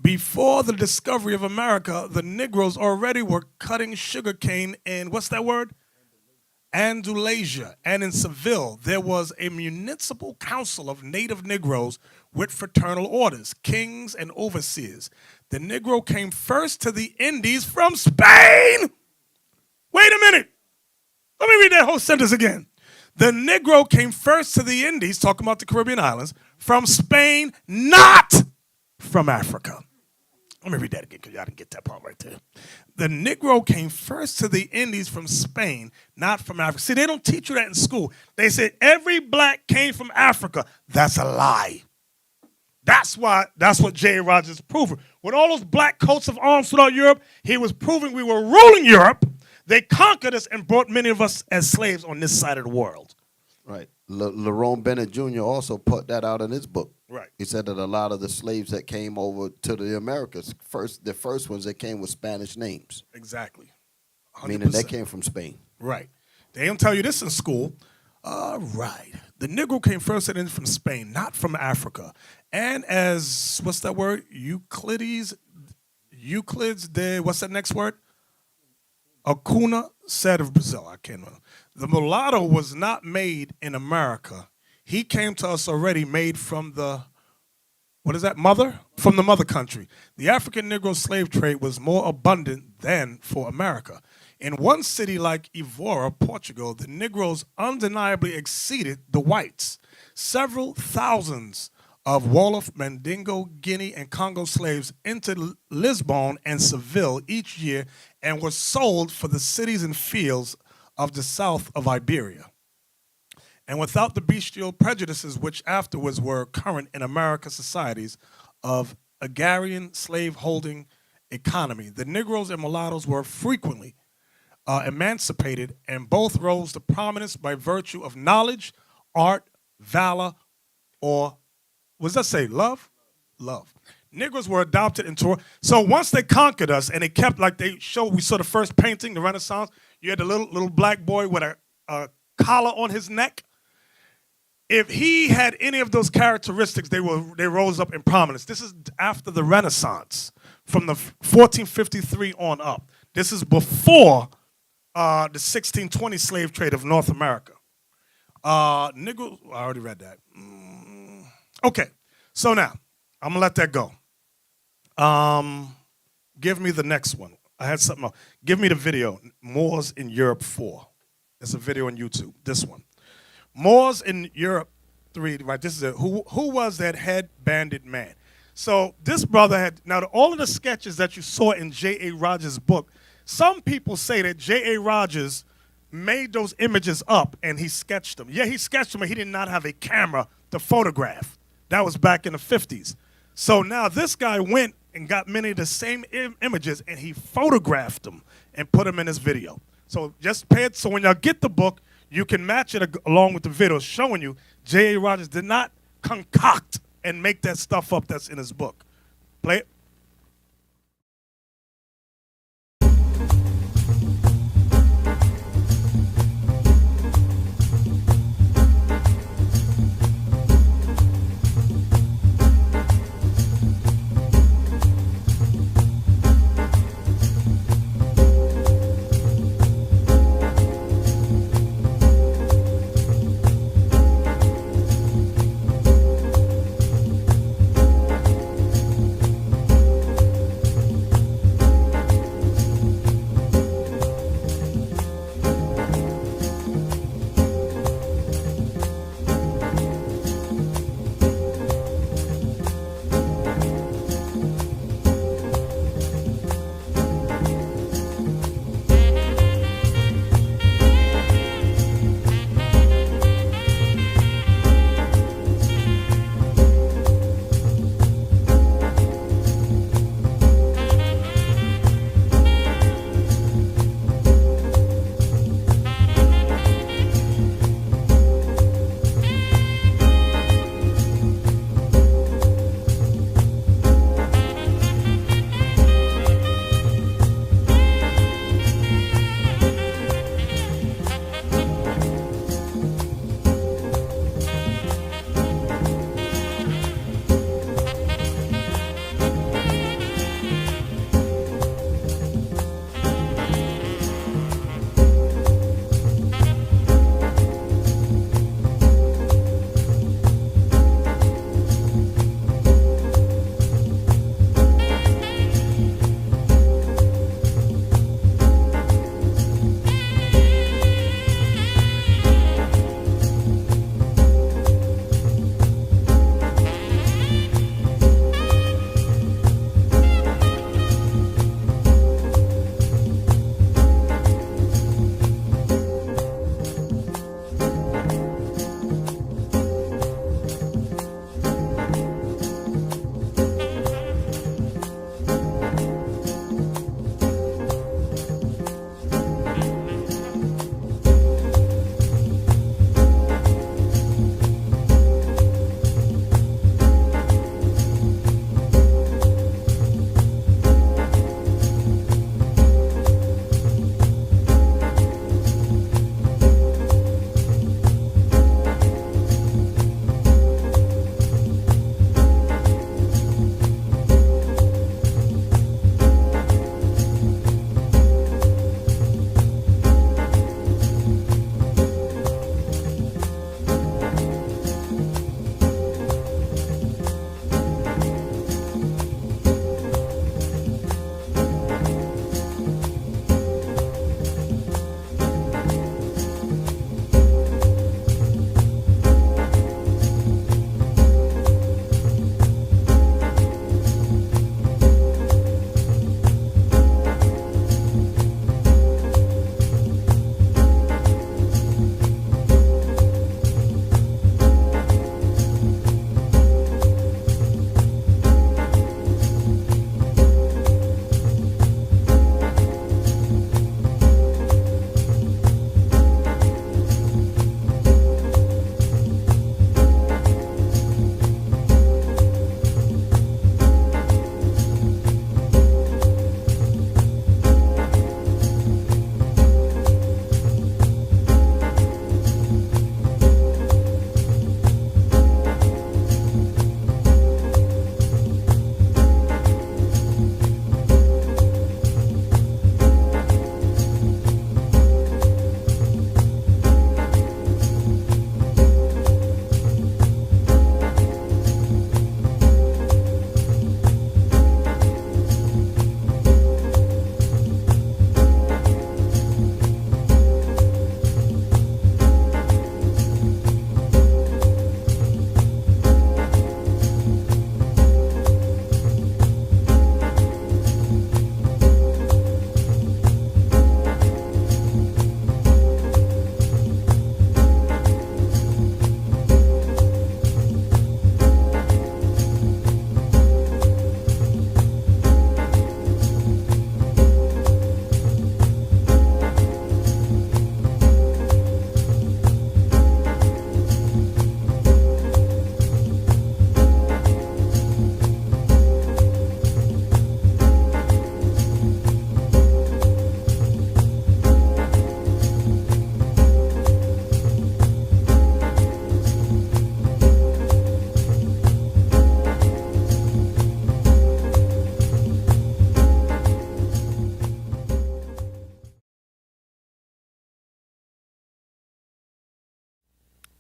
Before the discovery of America, the Negroes already were cutting sugarcane in, what's that word? Andalusia. And in Seville, there was a municipal council of native Negroes with fraternal orders, kings and overseers. The Negro came first to the Indies from Spain. Wait a minute. Let me read that whole sentence again. The Negro came first to the Indies, talking about the Caribbean islands, from Spain, not from Africa. Let me read that again, because y'all didn't get that part right there. The Negro came first to the Indies from Spain, not from Africa. See, they don't teach you that in school. They said every black came from Africa. That's a lie. That's what J. Rogers proved. With all those black coats of arms throughout Europe, he was proving we were ruling Europe. They conquered us and brought many of us as slaves on this side of the world. Right. Lerone Bennett Jr. also put that out in his book. Right. He said that a lot of the slaves that came over to the Americas, the first ones that came with Spanish names. Exactly. 100%. Meaning they came from Spain. Right. They don't tell you this in school. All right. The Negro came first and then from Spain, not from Africa. And as, what's that word? Euclides, what's that next word? Acuna said of Brazil. I can't remember. The mulatto was not made in America. He came to us already made from the, what is that, mother? From the mother country. The African Negro slave trade was more abundant than for America. In one city like Evora, Portugal, the Negroes undeniably exceeded the whites. Several thousands of Wolof, Mandingo, Guinea, and Congo slaves entered Lisbon and Seville each year and were sold for the cities and fields of the south of Iberia. And without the bestial prejudices which afterwards were current in American societies of agrarian slave-holding economy, the Negroes and mulattoes were frequently emancipated, and both rose to prominence by virtue of knowledge, art, valor, or, what does that say, love? Love. Negroes were adopted into, so once they conquered us and they kept, like they showed, we saw the first painting, the Renaissance, you had the little black boy with a collar on his neck. If he had any of those characteristics, they rose up in prominence. This is after the Renaissance, from the 1453 on up. This is before the 1620 slave trade of North America. Negroes, I already read that. Okay, so now, I'm gonna let that go. Give me the next one. I had something else. Give me the video, Moors in Europe 4. It's a video on YouTube, this one. Moors in Europe 3, right, this is it. Who was that head-banded man? So this brother had, now all of the sketches that you saw in J.A. Rogers' book, some people say that J.A. Rogers made those images up and he sketched them. Yeah, he sketched them, but he did not have a camera to photograph. That was back in the 50s. So now this guy went and got many of the same images and he photographed them and put them in his video. So just pay it, so when y'all get the book, you can match it along with the video showing you J.A. Rogers did not concoct and make that stuff up that's in his book. Play it.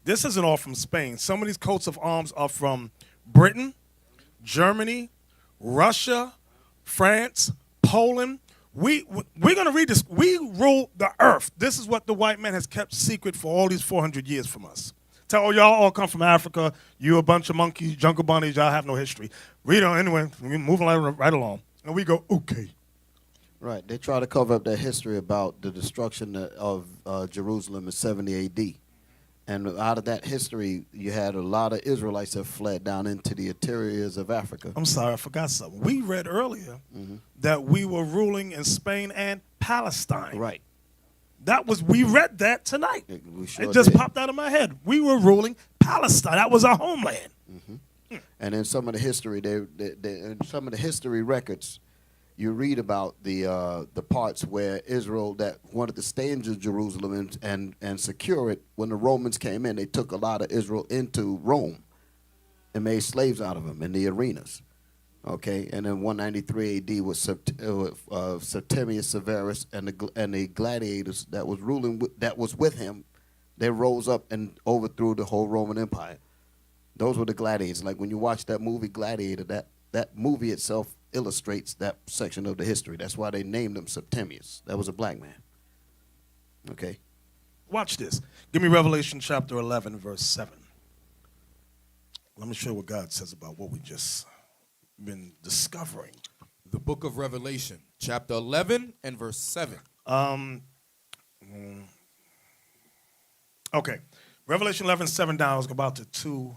This isn't all from Spain. Some of these coats of arms are from Britain, Germany, Russia, France, Poland. We're going to read this. We rule the earth. This is what the white man has kept secret for all these 400 years from us. Tell y'all all come from Africa. You a bunch of monkeys, jungle bunnies. Y'all have no history. Read on anyway. We're moving right along. And we go, okay. Right. They try to cover up their history about the destruction of Jerusalem in 70 AD. And out of that history, you had a lot of Israelites that fled down into the interiors of Africa. I'm sorry, I forgot something. We read earlier that we were ruling in Spain and Palestine. Right. We read that tonight. We sure it just did. popped out of my head. We were ruling Palestine. That was our homeland. And in some of the history, in some of the history records, you read about the parts where Israel that wanted to stay in Jerusalem and secure it. When the Romans came in, they took a lot of Israel into Rome and made slaves out of them in the arenas. Okay, and in 193 AD was Septimius Severus and the gladiators that was ruling that was with him. They rose up and overthrew the whole Roman Empire. Those were the gladiators. Like when you watch that movie Gladiator, that movie itself illustrates that section of the history. That's why they named him Septimius. That was a black man. Okay. Watch this. Give me Revelation chapter 11, verse 7. Let me show you what God says about what we just been discovering. The book of Revelation, chapter 11 and verse 7. Okay. Revelation 11, 7 down is about the two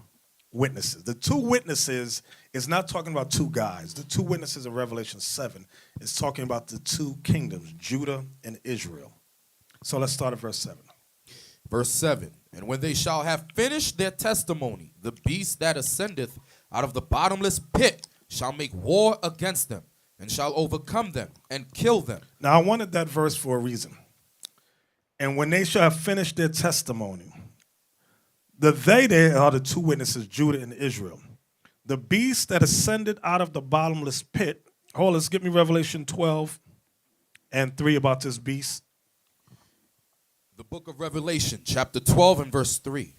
witnesses. The two witnesses is not talking about two guys. The two witnesses in Revelation 7 is talking about the two kingdoms, Judah and Israel. So let's start at verse 7. Verse 7. And when they shall have finished their testimony, the beast that ascendeth out of the bottomless pit shall make war against them, and shall overcome them, and kill them. Now I wanted that verse for a reason. And when they shall have finished their testimony, they are the two witnesses, Judah and Israel. The beast that ascended out of the bottomless pit. Hold on, let's get me Revelation 12 and 3 about this beast. The book of Revelation, chapter 12 and verse 3.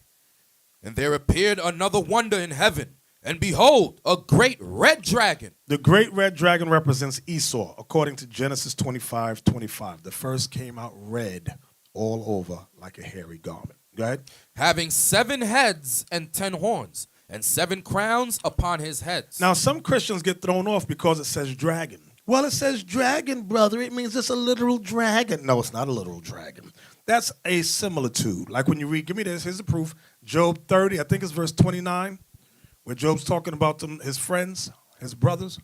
And there appeared another wonder in heaven, and behold, a great red dragon. The great red dragon represents Esau, according to Genesis 25:25. The first came out red all over like a hairy garment. Go ahead. Having 7 heads and 10 horns, and 7 crowns upon his heads. Now, some Christians get thrown off because it says dragon. Well, it says dragon, brother. It means it's a literal dragon. No, it's not a literal dragon. That's a similitude. Like when you read, give me this, here's the proof. Job 30, I think it's verse 29, where Job's talking about them, his friends, his brothers.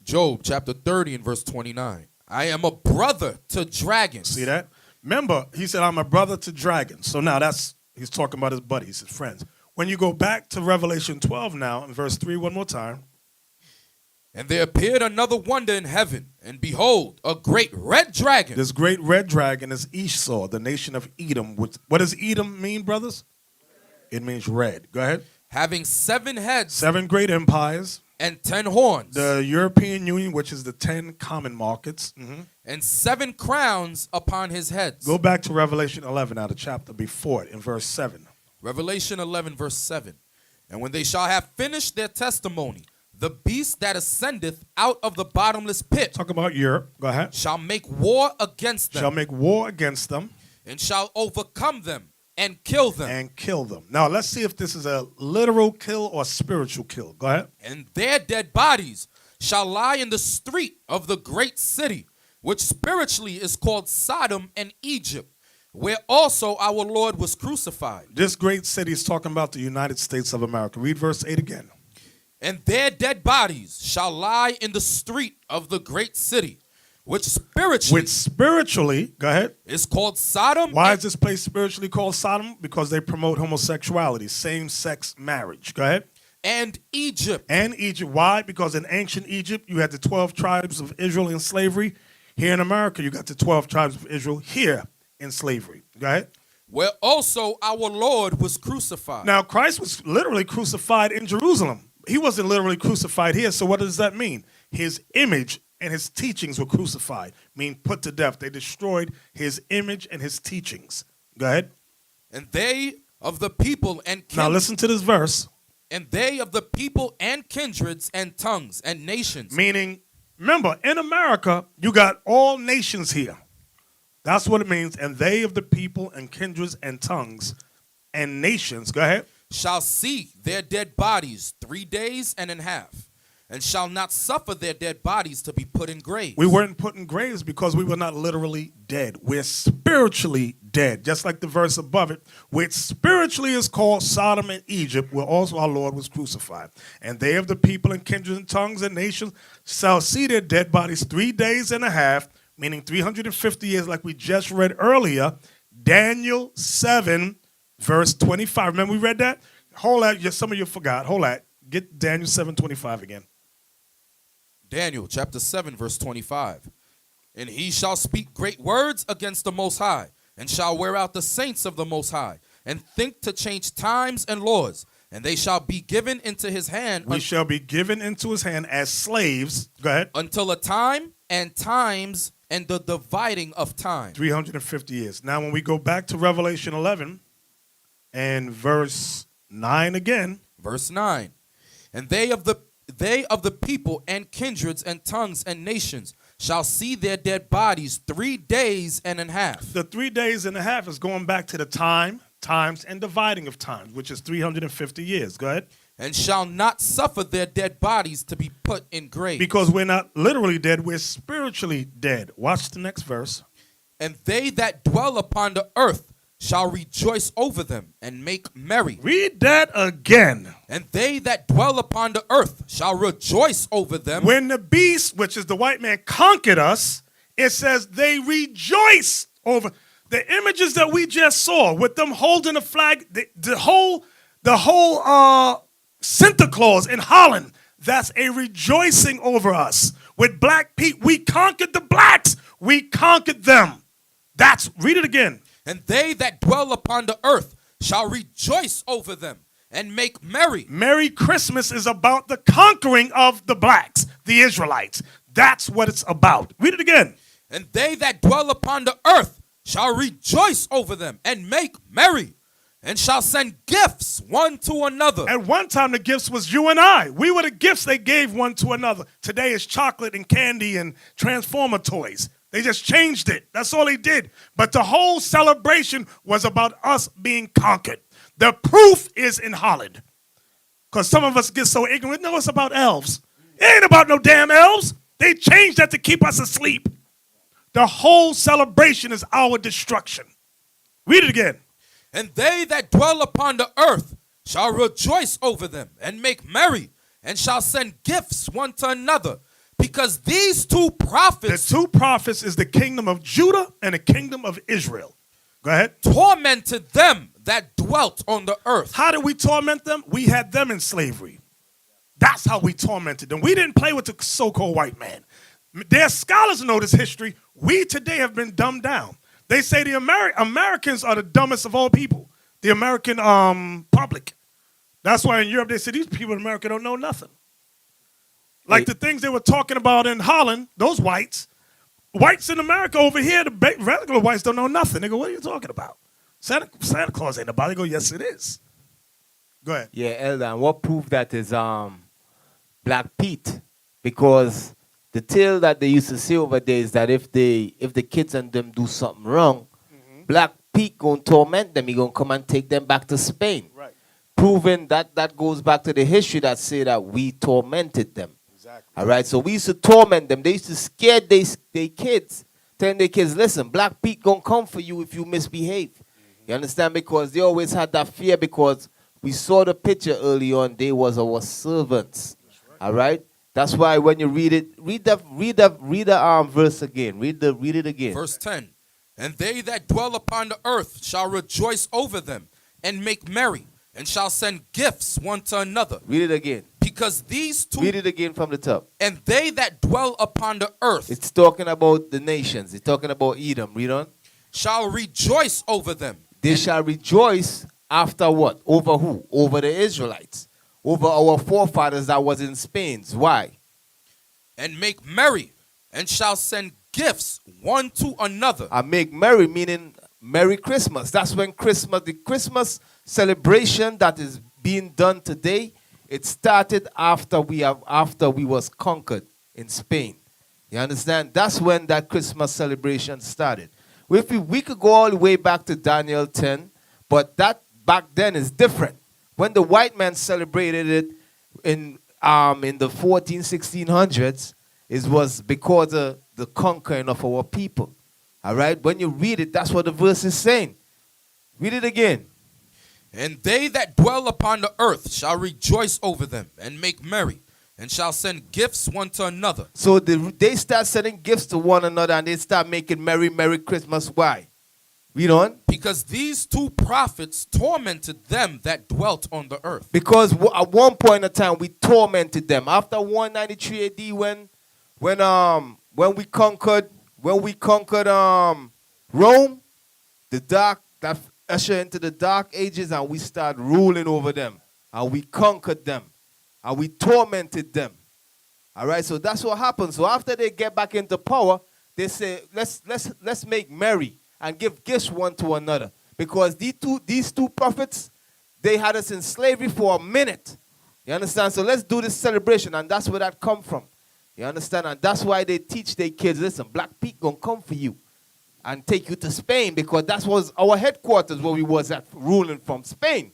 Job chapter 30 and verse 29. I am a brother to dragons. See that? Remember, he said, I'm a brother to dragons. So now he's talking about his buddies, his friends. When you go back to Revelation 12 now, in verse 3, one more time. And there appeared another wonder in heaven, and behold, a great red dragon. This great red dragon is Esau, the nation of Edom. What does Edom mean, brothers? It means red. Go ahead. Having 7 heads. 7 great empires. And 10 horns. The European Union, which is the 10 common markets. And 7 crowns upon his heads. Go back to Revelation 11, now the chapter before it, in verse 7. Revelation 11, verse 7. And when they shall have finished their testimony, the beast that ascendeth out of the bottomless pit. Talk about Europe. Go ahead. Shall make war against them. Shall make war against them. And shall overcome them and kill them. And kill them. Now let's see if this is a literal kill or spiritual kill. Go ahead. And their dead bodies shall lie in the street of the great city, which spiritually is called Sodom and Egypt, where also our Lord was crucified. This great city is talking about the United States of America. Read verse 8 again. And their dead bodies shall lie in the street of the great city, which spiritually, go ahead, is called Sodom. Why is this place spiritually called Sodom? Because they promote homosexuality, same-sex marriage. Go ahead. And Egypt. And Egypt. Why? Because in ancient Egypt, you had the 12 tribes of Israel in slavery. Here in America, you got the 12 tribes of Israel here in slavery. Go ahead. Where also our Lord was crucified. Now, Christ was literally crucified in Jerusalem. He wasn't literally crucified here, so what does that mean? His image and his teachings were crucified, meaning put to death. They destroyed his image and his teachings. Go ahead. And they of the people and Now listen to this verse. And they of the people and kindreds and tongues and nations. Meaning, remember, in America, you got all nations here. That's what it means. And they of the people and kindreds and tongues and nations, go ahead, shall see their dead bodies 3 days and a half, and shall not suffer their dead bodies to be put in graves. We weren't put in graves because we were not literally dead. We're spiritually dead. Just like the verse above it, which spiritually is called Sodom and Egypt, where also our Lord was crucified. And they of the people and kindreds and tongues and nations shall see their dead bodies 3 days and a half, meaning 350 years, like we just read earlier. Daniel 7, verse 25. Remember we read that? Hold that. Some of you forgot. Hold that. Get Daniel 7:25 again. Daniel chapter 7, verse 25. And he shall speak great words against the Most High, and shall wear out the saints of the Most High, and think to change times and laws, and they shall be given into his hand. We shall be given into his hand as slaves. Go ahead. Until a time and times and the dividing of time. 350 years. Now when we go back to Revelation 11 and verse 9 again. Verse 9. And they of the people and kindreds and tongues and nations shall see their dead bodies 3 days and a half. The 3 days and a half is going back to the times, and dividing of times, which is 350 years. Go ahead. And shall not suffer their dead bodies to be put in graves. Because we're not literally dead, we're spiritually dead. Watch the next verse. And they that dwell upon the earth shall rejoice over them and make merry. Read that again. And they that dwell upon the earth shall rejoice over them. When the beast, which is the white man, conquered us, it says they rejoice over the images that we just saw with them holding a flag. The whole Santa Claus in Holland, that's a rejoicing over us. With Black Pete, we conquered the blacks. We conquered them. Read it again. And they that dwell upon the earth shall rejoice over them and make merry. Merry Christmas is about the conquering of the blacks, the Israelites. That's what it's about. Read it again. And they that dwell upon the earth shall rejoice over them and make merry, and shall send gifts one to another. At one time, the gifts was you and I. We were the gifts they gave one to another. Today is chocolate and candy and Transformer toys. They just changed it. That's all they did. But the whole celebration was about us being conquered. The proof is in Holland. Because some of us get so ignorant. No, it's about elves. It ain't about no damn elves. They changed that to keep us asleep. The whole celebration is our destruction. Read it again. And they that dwell upon the earth shall rejoice over them and make merry, and shall send gifts one to another. Because these two prophets... The two prophets is the kingdom of Judah and the kingdom of Israel. Go ahead. Tormented them that dwelt on the earth. How did we torment them? We had them in slavery. That's how we tormented them. We didn't play with the so-called white man. Their scholars know this history. We today have been dumbed down. They say the Americans are the dumbest of all people. The American public. That's why in Europe they say these people in America don't know nothing. Like the things they were talking about in Holland, those whites in America over here, the regular whites don't know nothing. They go, what are you talking about? Santa Claus ain't about it. They go, yes, it is. Go ahead. Yeah, Elder, and what proof that is Black Pete? Because the tale that they used to say over there is that if the kids and them do something wrong, Black Pete gonna torment them. He gonna come and take them back to Spain. Right. Proving that goes back to the history that say that we tormented them. Exactly. All right, so we used to torment them. They used to scare their kids, telling their kids, listen, Black Pete gonna come for you if you misbehave. You understand? Because they always had that fear, because we saw the picture early on. They was our servants. Right. All right. That's why when you read it, read the verse again. Read it again. Verse 10. And they that dwell upon the earth shall rejoice over them and make merry, and shall send gifts one to another. Read it again. Because these two... Read it again from the top. And they that dwell upon the earth... It's talking about the nations. It's talking about Edom. Read on. ...shall rejoice over them. They shall rejoice after what? Over who? Over the Israelites. Over our forefathers that was in Spain. Why? And make merry, and shall send gifts one to another. And make merry, meaning Merry Christmas. That's when the Christmas celebration that is being done today, it started after we was conquered in Spain. You understand? That's when that Christmas celebration started. We could go all the way back to Daniel 10, but that back then is different. When the white man celebrated it in the 1600s, it was because of the conquering of our people. All right? When you read it, that's what the verse is saying. Read it again. And they that dwell upon the earth shall rejoice over them and make merry, and shall send gifts one to another. So they start sending gifts to one another, and they start making merry Christmas. Why? Read on. Because these two prophets tormented them that dwelt on the earth. Because at one point in time we tormented them. After 193 AD, when we conquered Rome, that usher into the dark ages, and we start ruling over them, and we conquered them, and we tormented them. All right, so that's what happens. So after they get back into power, they say, let's make merry and give gifts one to another, because these two prophets, they had us in slavery for a minute. You understand? So let's do this celebration, and that's where that come from. You understand? And that's why they teach their kids, listen, Black Pete gonna come for you and take you to Spain, because that was our headquarters where we was at, ruling from Spain.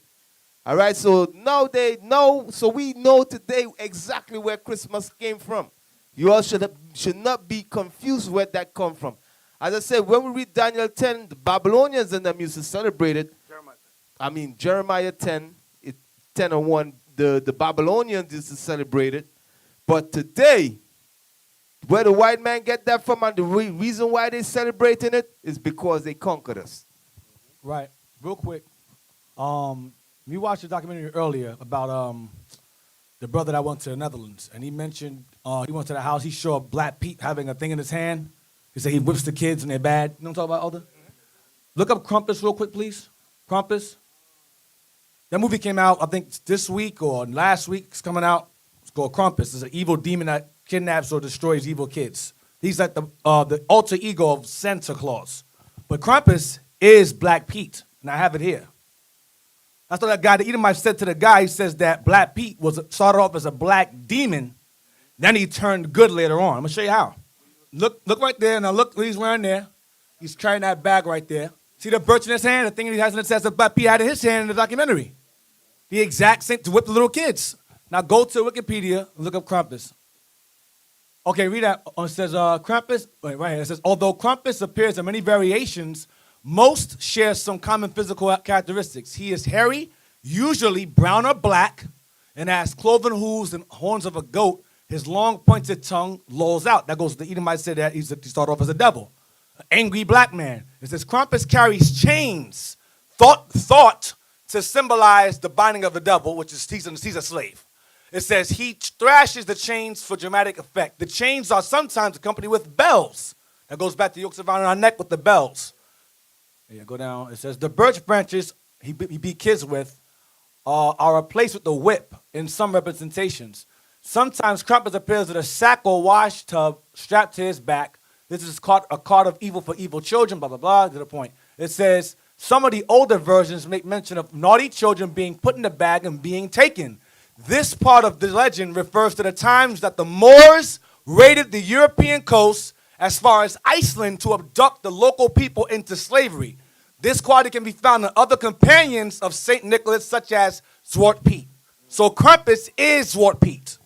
All right, so now they know, so we know today exactly where Christmas came from. You all should not be confused where that come from. As I said, when we read Daniel 10, the Babylonians and them used to celebrate it. Jeremiah 10, 10 and 1, the Babylonians used to celebrate it. But today, where the white man get that from, and the reason why they celebrating it is because they conquered us. Right. Real quick. We watched a documentary earlier about the brother that went to the Netherlands, and he mentioned he went to the house, he showed Black Pete having a thing in his hand. He said he whips the kids and they're bad. You know what I'm talking about, Elder? Look up Krampus real quick, please. Krampus. That movie came out, I think, this week or last week. It's coming out. It's called Krampus. It's an evil demon that kidnaps or destroys evil kids. He's like the alter ego of Santa Claus. But Krampus is Black Pete, and I have it here. That's what that guy, the Edomite, said to the guy. He says that Black Pete started off as a black demon, then he turned good later on. I'm gonna show you how. Look right there. Now look what he's wearing there. He's carrying that bag right there. See the birch in his hand? The thing he has in it says that Black Pete had in his hand in the documentary. The exact same to whip the little kids. Now go to Wikipedia and look up Krampus. Okay, read that. It says Krampus, right here. It says, although Krampus appears in many variations, most share some common physical characteristics. He is hairy, usually brown or black, and has cloven hooves and horns of a goat. His long pointed tongue lolls out. That goes to the Edomite said that he started off as a devil. An angry black man. It says Krampus carries chains, thought to symbolize the binding of the devil, which is he's a slave. It says he thrashes the chains for dramatic effect. The chains are sometimes accompanied with bells. That goes back to yokes around our neck with the bells. Yeah, go down. It says the birch branches he beat kids with are replaced with the whip in some representations. Sometimes Krampus appears with a sack or wash tub strapped to his back. This is called a card of evil for evil children, blah, blah, blah, to the point. It says some of the older versions make mention of naughty children being put in the bag and being taken. This part of the legend refers to the times that the Moors raided the European coast as far as Iceland to abduct the local people into slavery. This quality can be found in other companions of St. Nicholas, such as Zwart Piet. So Krampus is Zwart Piet.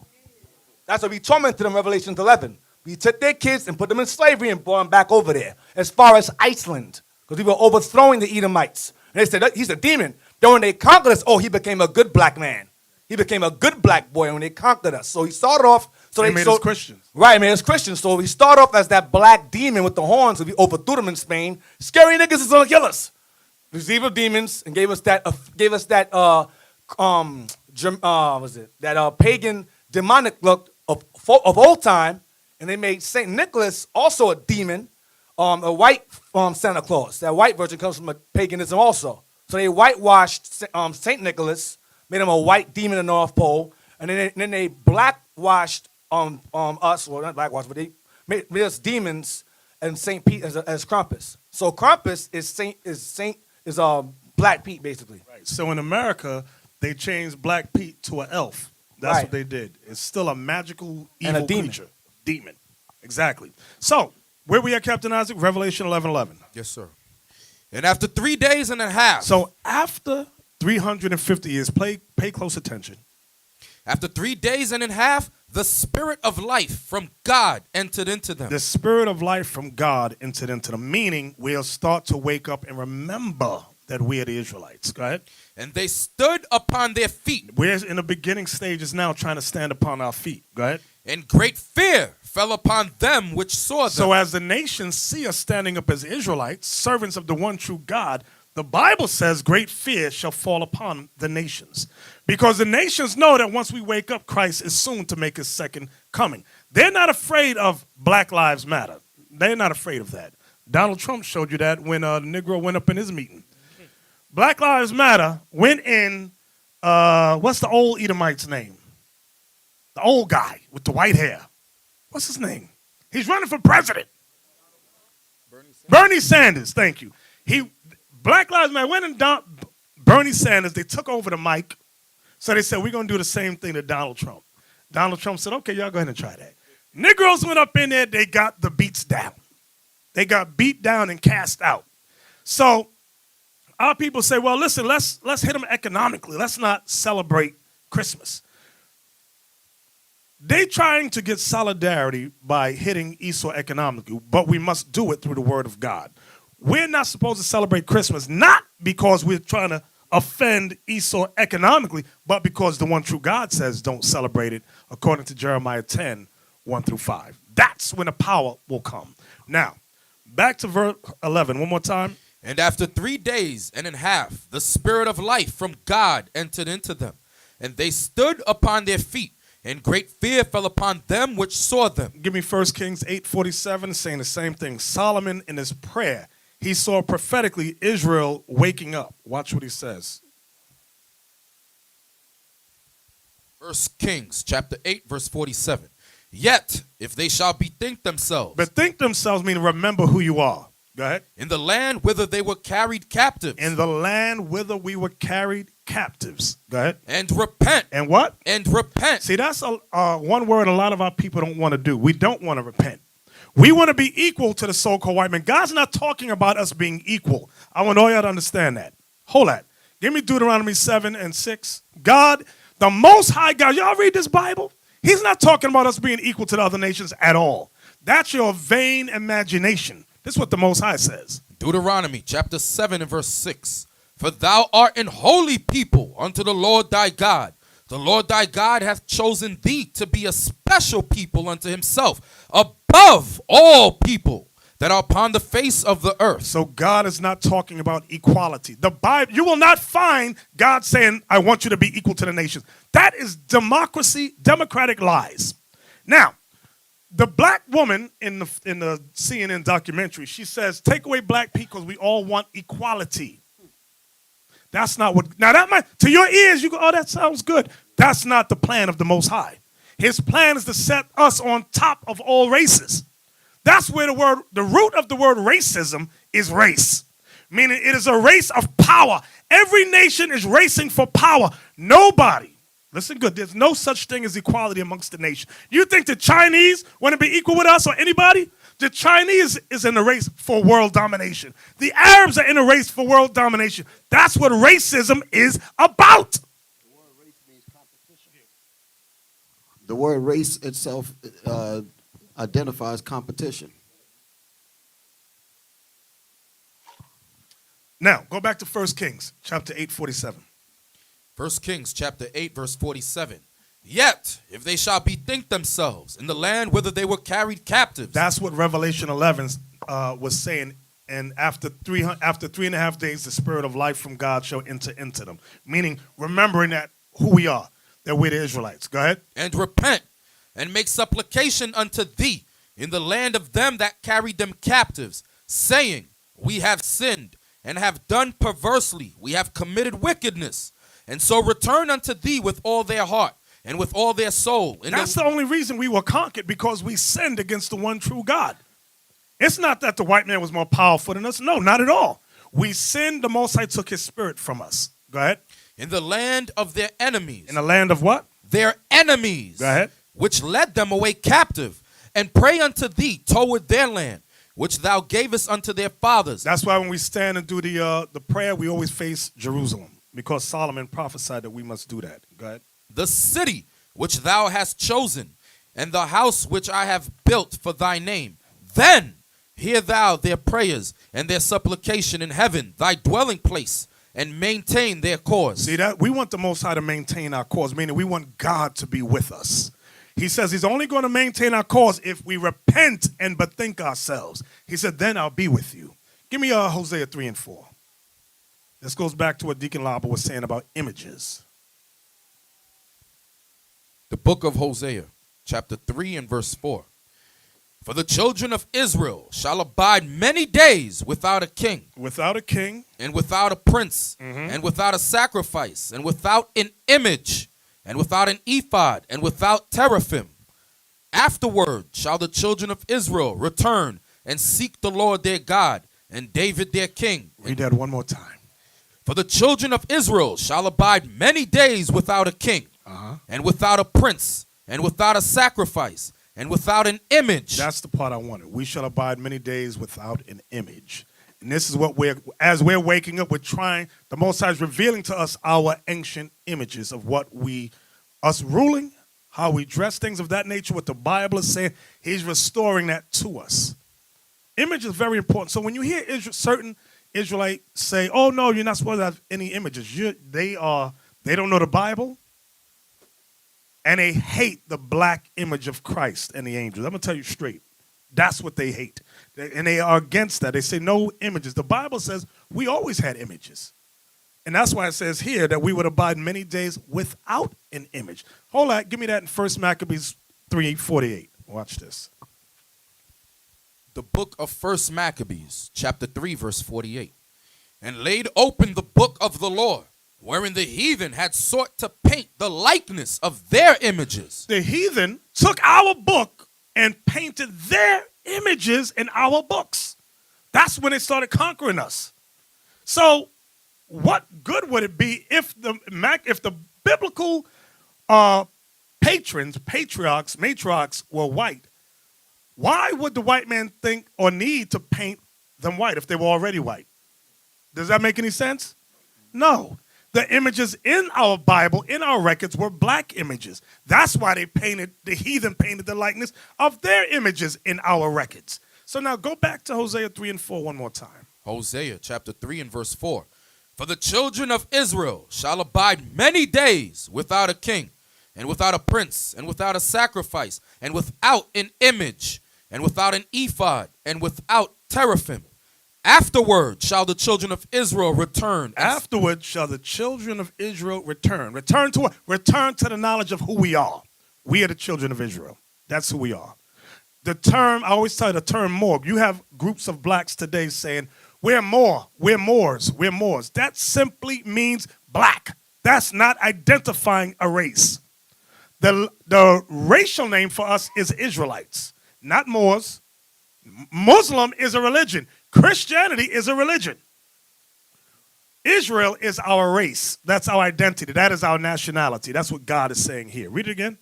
That's what we tormented them in Revelation 11. We took their kids and put them in slavery and brought them back over there, as far as Iceland, because we were overthrowing the Edomites. And they said, he's a demon. Then when they conquered us, he became a good black man. He became a good black boy when they conquered us. So he started off. So they made us Christians. Right, made us Christians. So he started off as that black demon with the horns. So we overthrew them in Spain. Scary niggas is gonna kill us. These evil demons and gave us that pagan demonic look of old time. And they made St. Nicholas also a demon, a white Santa Claus. That white version comes from paganism also. So they whitewashed St. Nicholas, made him a white demon in the North Pole, and then they blackwashed us, well not blackwashed, but they made us demons and Saint Pete as Krampus. So Krampus is Black Pete basically. Right. So in America, they changed Black Pete to an elf. That's Right. what they did. It's still a magical And evil a demon. creature. Demon. Exactly. So where we at, Captain Isaac? Revelation 11:11. Yes, sir. And after 3 days and a half. So after 350 years, pay close attention. After 3 days and a half, the spirit of life from God entered into them. The spirit of life from God entered into them, meaning we'll start to wake up and remember that we are the Israelites. Go ahead. And they stood upon their feet. We're in the beginning stages now trying to stand upon our feet. Go ahead. And great fear fell upon them which saw them. So as the nations see us standing up as Israelites, servants of the one true God, the Bible says great fear shall fall upon the nations. Because the nations know that once we wake up, Christ is soon to make his second coming. They're not afraid of Black Lives Matter. They're not afraid of that. Donald Trump showed you that when a Negro went up in his meeting. Black Lives Matter went in, what's the old Edomite's name? The old guy with the white hair. What's his name? He's running for president. Bernie Sanders, thank you. Black Lives Matter went and Bernie Sanders, they took over the mic. So they said, we're going to do the same thing to Donald Trump. Donald Trump said, okay, y'all go ahead and try that. Negroes went up in there, they got the beats down. They got beat down and cast out. So our people say, well, listen, let's hit them economically. Let's not celebrate Christmas. They trying to get solidarity by hitting Esau economically, but we must do it through the word of God. We're not supposed to celebrate Christmas, not because we're trying to offend Esau economically, but because the one true God says don't celebrate it, according to Jeremiah 10, 1-5. That's when the power will come. Now, back to verse 11, one more time. And after 3 days and a half, the spirit of life from God entered into them. And they stood upon their feet, and great fear fell upon them which saw them. Give me 1 Kings 8:47, saying the same thing. Solomon in his prayer, he saw prophetically Israel waking up. Watch what he says. 1 Kings chapter 8, verse 47. Yet, if they shall bethink themselves. Bethink themselves meaning remember who you are. Go ahead. In the land whither they were carried captives. In the land whither we were carried captives. Go ahead. And repent. And what? And repent. See, that's one word a lot of our people don't want to do. We don't want to repent. We want to be equal to the so-called white man. God's not talking about us being equal. I want all y'all to understand that. Hold that. Give me Deuteronomy 7:6. God, the Most High God, y'all read this Bible? He's not talking about us being equal to the other nations at all. That's your vain imagination. This is what the Most High says. Deuteronomy chapter 7 and verse 6. For thou art an holy people unto the Lord thy God. The Lord thy God hath chosen thee to be a special people unto himself, above all people that are upon the face of the earth. So God is not talking about equality. The Bible, you will not find God saying, I want you to be equal to the nations. That is democracy, democratic lies. Now, the black woman in the CNN documentary, she says, take away black people because we all want equality. That's not what, now that might, to your ears, you go, oh, that sounds good. That's not the plan of the Most High. His plan is to set us on top of all races. That's where the root of the word racism is race. Meaning it is a race of power. Every nation is racing for power. Nobody, listen good, there's no such thing as equality amongst the nation. You think the Chinese want to be equal with us or anybody? The Chinese is in a race for world domination. The Arabs are in a race for world domination. That's what racism is about. The word race itself identifies competition. Now, go back to 1 Kings chapter 8:47. 1 Kings chapter 8 verse 47. Yet, if they shall bethink themselves in the land whither they were carried captives. That's what Revelation 11 was saying. And after 3.5 days, the spirit of life from God shall enter into them. Meaning, remembering that who we are, that we're the Israelites. Go ahead. And repent and make supplication unto thee in the land of them that carried them captives, saying, we have sinned and have done perversely. We have committed wickedness. And so return unto thee with all their heart, and with all their soul. That's the only reason we were conquered, because we sinned against the one true God. It's not that the white man was more powerful than us. No, not at all. We sinned. The Most High took his spirit from us. Go ahead. In the land of their enemies. In the land of what? Their enemies. Go ahead. Which led them away captive, and pray unto thee toward their land, which thou gavest unto their fathers. That's why when we stand and do the prayer, we always face Jerusalem, because Solomon prophesied that we must do that. Go ahead. The city which thou hast chosen, and the house which I have built for thy name. Then hear thou their prayers and their supplication in heaven, thy dwelling place, and maintain their cause. See that? We want the Most High to maintain our cause, meaning we want God to be with us. He says he's only going to maintain our cause if we repent and bethink ourselves. He said, then I'll be with you. Give me Hosea 3 and 4. This goes back to what Deacon Laba was saying about images. The book of Hosea, chapter 3 and verse 4. For the children of Israel shall abide many days without a king. Without a king. And without a prince. And without a sacrifice. And without an image. And without an ephod. And without teraphim. Afterward shall the children of Israel return and seek the Lord their God and David their king. Read that one more time. For the children of Israel shall abide many days without a king. And without a prince. And without a sacrifice. And without an image. That's the part I wanted. We shall abide many days without an image. And this is what as we're waking up, we're trying, the Most High is revealing to us our ancient images of what us ruling, how we dress, things of that nature, what the Bible is saying. He's restoring that to us. Image is very important. So when you hear certain Israelites say, oh no, you're not supposed to have any images. They don't know the Bible. And they hate the black image of Christ and the angels. I'm going to tell you straight. That's what they hate. And they are against that. They say no images. The Bible says we always had images. And that's why it says here that we would abide many days without an image. Hold on. Give me that in 1 Maccabees 3:48. Watch this. The book of 1 Maccabees, chapter 3, verse 48. And laid open the book of the law, wherein the heathen had sought to paint the likeness of their images. The heathen took our book and painted their images in our books. That's when they started conquering us. So what good would it be if the biblical patriarchs, matriarchs were white? Why would the white man think or need to paint them white if they were already white? Does that make any sense? No. The images in our Bible, in our records, were black images. That's why the heathen painted the likeness of their images in our records. So now go back to Hosea 3 and 4 one more time. Hosea chapter 3 and verse 4. For the children of Israel shall abide many days without a king, and without a prince, and without a sacrifice, and without an image, and without an ephod, and without teraphim. Afterward shall the children of Israel return. Afterward shall the children of Israel return. Return to what? Return to the knowledge of who we are. We are the children of Israel. That's who we are. The term, I always tell you the term Moor. You have groups of blacks today saying, we're Moor, we're Moors, we're Moors. That simply means black. That's not identifying a race. The racial name for us is Israelites, not Moors. Muslim is a religion. Christianity is a religion. Israel is our race. That's our identity. That is our nationality. That's what God is saying here. Read it again.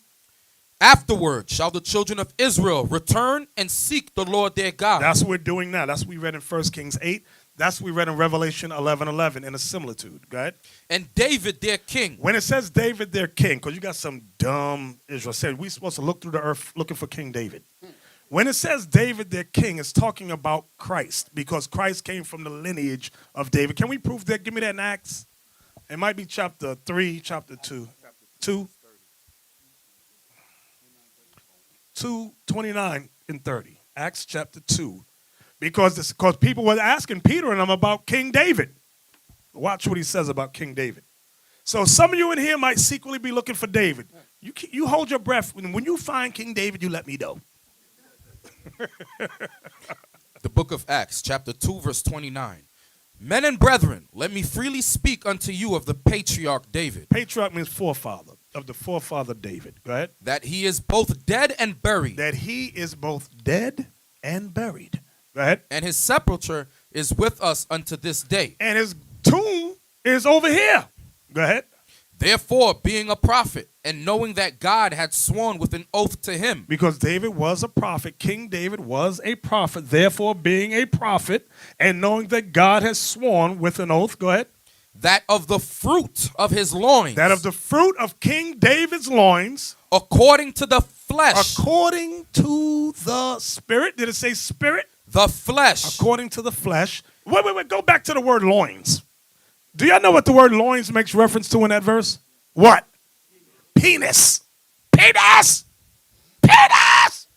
Afterward shall the children of Israel return and seek the Lord their God. That's what we're doing now. That's what we read in 1 Kings 8. That's what we read in Revelation 11:11 in a similitude. Go ahead. And David their king. When it says David their king, because you got some dumb Israel saying we're supposed to look through the earth looking for King David. When it says David their king, it's talking about Christ, because Christ came from the lineage of David. Can we prove that? Give me that in Acts. It might be chapter 3, chapter 2. 29 and 30. Acts chapter 2. Because people were asking Peter and them about King David. Watch what he says about King David. So some of you in here might secretly be looking for David. You hold your breath. When you find King David, you let me know. The book of Acts, chapter 2, verse 29. Men and brethren, let me freely speak unto you of the patriarch David. Patriarch means forefather. of the forefather David. Go ahead. That he is both dead and buried. That he is both dead and buried. Go ahead. And his sepulture is with us unto this day. And his tomb is over here. Go ahead. Therefore, being a prophet, and knowing that God had sworn with an oath to him. Because David was a prophet. King David was a prophet. Therefore, being a prophet, and knowing that God has sworn with an oath. Go ahead. That of the fruit of his loins. That of the fruit of King David's loins. According to the flesh. According to the spirit. Did it say spirit? The flesh. According to the flesh. Wait. Go back to the word loins. Do y'all know what the word loins makes reference to in that verse? What? Penis. Penis. Penis.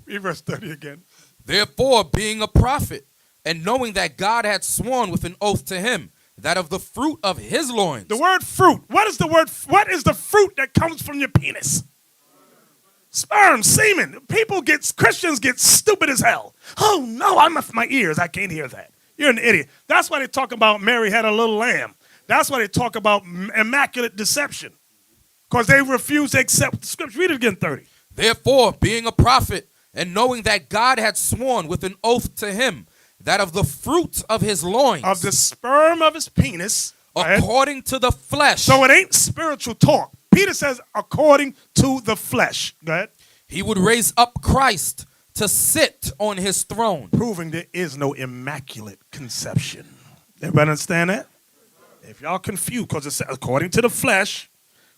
Read verse 30 again. Therefore, being a prophet, and knowing that God had sworn with an oath to him, that of the fruit of his loins. The word fruit. What is the word? What is the fruit that comes from your penis? Sperm, semen. Christians get stupid as hell. Oh no, I'm off my ears. I can't hear that. You're an idiot. That's why they talk about Mary had a little lamb. That's why they talk about immaculate deception. Because they refuse to accept the scripture. Read it again, 30. Therefore, being a prophet, and knowing that God had sworn with an oath to him, that of the fruit of his loins. Of the sperm of his penis. According to the flesh. So it ain't spiritual talk. Peter says, according to the flesh. Go ahead. He would raise up Christ to sit on his throne. Proving there is no immaculate conception. Everybody understand that? If y'all confused, because it says, according to the flesh,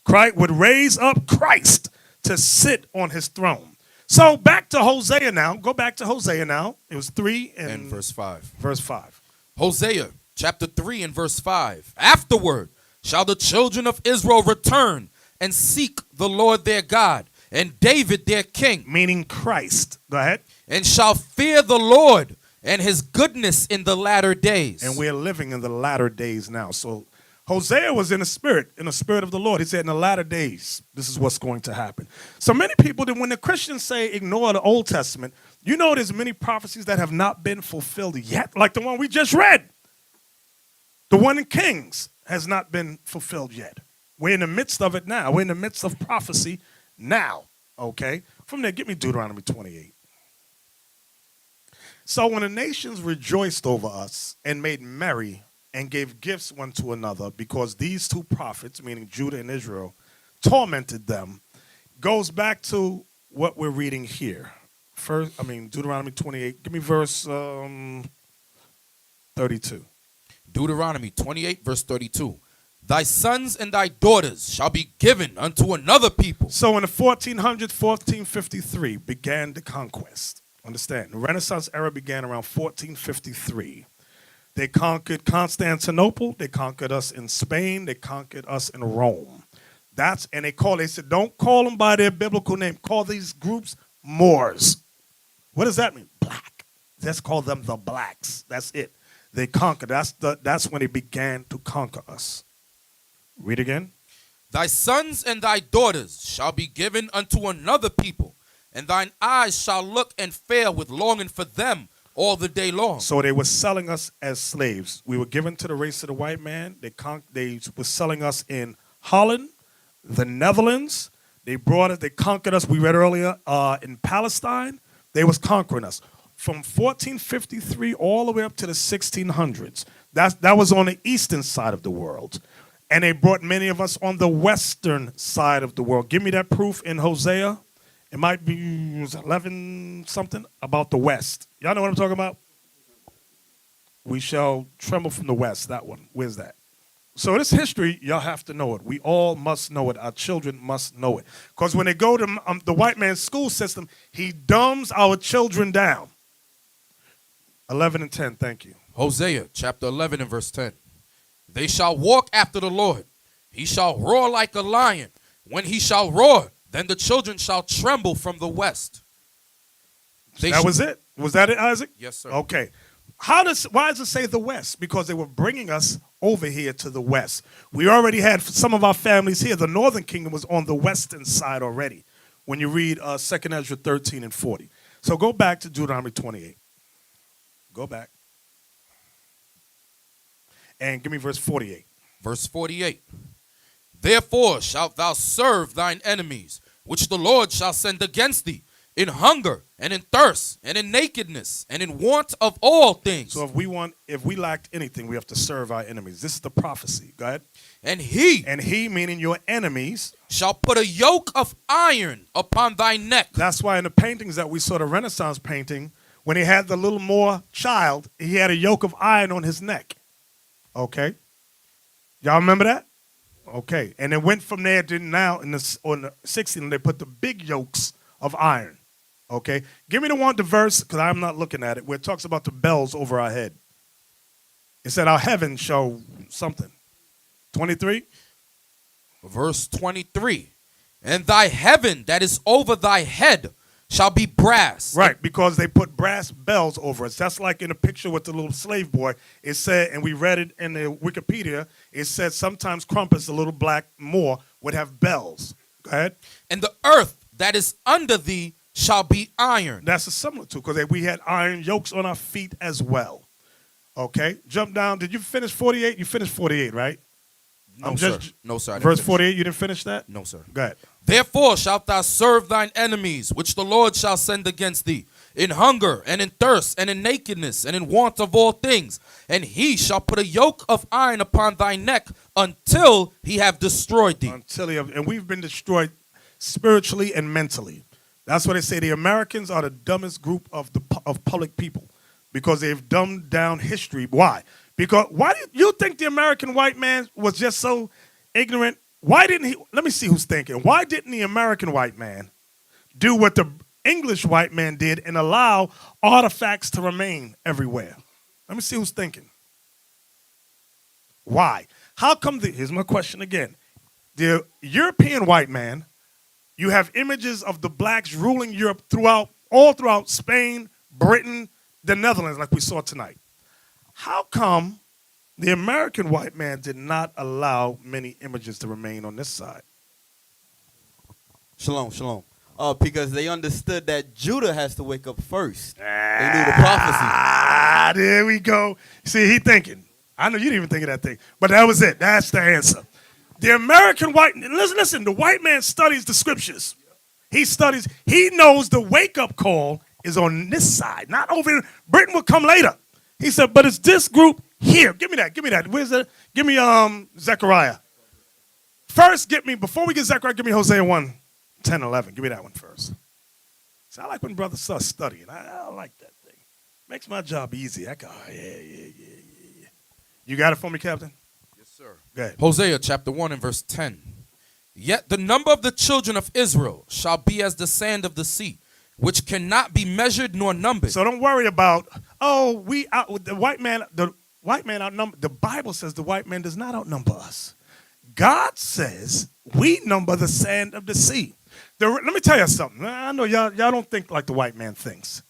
Christ would raise up Christ to sit on his throne. So back to Hosea now. Go back to Hosea now. It was 3 and verse 5. Verse 5. Hosea chapter 3 and verse 5. Afterward shall the children of Israel return and seek the Lord their God and David their king. Meaning Christ. Go ahead. And shall fear the Lord and his goodness in the latter days. And we're living in the latter days now. So Hosea was in the spirit of the Lord. He said in the latter days, this is what's going to happen. So many people, when the Christians say ignore the Old Testament, you know there's many prophecies that have not been fulfilled yet, like the one we just read. The one in Kings has not been fulfilled yet. We're in the midst of it now. We're in the midst of prophecy now, okay? From there, give me Deuteronomy 28. So when the nations rejoiced over us and made merry and gave gifts one to another because these two prophets, meaning Judah and Israel, tormented them, goes back to what we're reading here. Deuteronomy 28. Give me verse 32. Deuteronomy 28, verse 32. Thy sons and thy daughters shall be given unto another people. So in the 1453 began the conquest. Understand, the Renaissance era began around 1453. They conquered Constantinople. They conquered us in Spain. They conquered us in Rome. They said, don't call them by their biblical name. Call these groups Moors. What does that mean? Black. Let's call them the blacks. That's it. They conquered. That's when they began to conquer us. Read again. Thy sons and thy daughters shall be given unto another people, and thine eyes shall look and fare with longing for them all the day long. So they were selling us as slaves. We were given to the race of the white man. They were selling us in Holland, the Netherlands. They conquered us. We read earlier in Palestine. They was conquering us. From 1453 all the way up to the 1600s. That was on the eastern side of the world. And they brought many of us on the western side of the world. Give me that proof in Hosea. It might be 11 something about the west. Y'all know what I'm talking about? We shall tremble from the west. That one. Where's that? So this history, y'all have to know it. We all must know it. Our children must know it. Because when they go to the white man's school system, he dumbs our children down. 11 and 10, thank you. Hosea chapter 11 and verse 10. They shall walk after the Lord. He shall roar like a lion. When he shall roar, then the children shall tremble from the west. That was it? Was that it, Isaac? Yes, sir. Okay. Why does it say the west? Because they were bringing us over here to the west. We already had some of our families here. The northern kingdom was on the western side already when you read 2 Ezra 13 and 40. So go back to Deuteronomy 28. Go back. And give me verse 48. Verse 48. Therefore shalt thou serve thine enemies, which the Lord shall send against thee, in hunger and in thirst and in nakedness and in want of all things. So if we lacked anything, we have to serve our enemies. This is the prophecy. Go ahead. And he meaning your enemies, shall put a yoke of iron upon thy neck. That's why in the paintings that we saw, the Renaissance painting, when he had the little Moor child, he had a yoke of iron on his neck. Okay? Y'all remember that? Okay. And it went from there to now on the 16th, they put the big yokes of iron. Okay? Give me the verse, because I'm not looking at it, where it talks about the bells over our head. It said, our heaven shall something. 23? Verse 23. And thy heaven that is over thy head shall be brass. Right, because they put brass bells over us. That's like in a picture with the little slave boy. It said, and we read it in the Wikipedia, it said sometimes Crumpus, the little black Moor, would have bells. Go ahead. And the earth that is under thee shall be iron. That's a similar to, because we had iron yokes on our feet as well. Okay, jump down. Did you finish 48? You finished 48, right? No, sir. No, sir. I didn't Verse finish. 48, you didn't finish that? No, sir. Go ahead. Therefore shalt thou serve thine enemies, which the Lord shall send against thee, in hunger and in thirst and in nakedness and in want of all things. And he shall put a yoke of iron upon thy neck until he have destroyed thee. And we've been destroyed spiritually and mentally. That's why they say the Americans are the dumbest group of public people, because they've dumbed down history. Why? Because why do you think the American white man was just so ignorant? Why didn't he? Let me see who's thinking. Why didn't the American white man do what the English white man did and allow artifacts to remain everywhere? Let me see who's thinking. Why? How come here's my question again. The European white man, you have images of the blacks ruling Europe all throughout Spain, Britain, the Netherlands, like we saw tonight. How come the American white man did not allow many images to remain on this side? Shalom, shalom. Because they understood that Judah has to wake up first. They knew the prophecy. There we go. See, he thinking. I know you didn't even think of that thing, but that was it. That's the answer. The American white, listen, the white man studies the scriptures. He knows the wake-up call is on this side, not over here. Britain will come later. He said, but it's this group here. Give me that. Where's that? Give me Zechariah. First, before we get Zechariah, give me Hosea 1, 10, 11. Give me that one first. See, I like when brothers start studying. I like that thing. Makes my job easy. I go, yeah. You got it for me, Captain? Yes, sir. Go ahead. Hosea chapter 1 and verse 10. Yet the number of the children of Israel shall be as the sand of the sea, which cannot be measured nor numbered. So don't worry about, the white man outnumbered. The Bible says the white man does not outnumber us. God says we number the sand of the sea. Let me tell you something. I know y'all don't think like the white man thinks.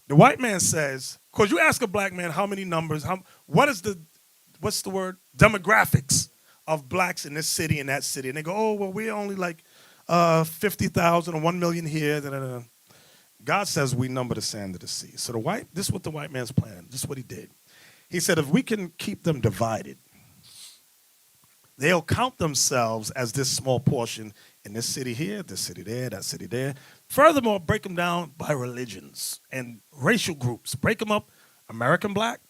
The white man says, because you ask a black man how many numbers, what's the word? Demographics of blacks in this city and that city. And they go, oh, well, we're only like 50,000 or 1 million here. Da, da, da. God says we number the sand of the sea. So this is what the white man's plan. This is what he did. He said, if we can keep them divided, they'll count themselves as this small portion in this city here, this city there, that city there. Furthermore, break them down by religions and racial groups. Break them up, American black,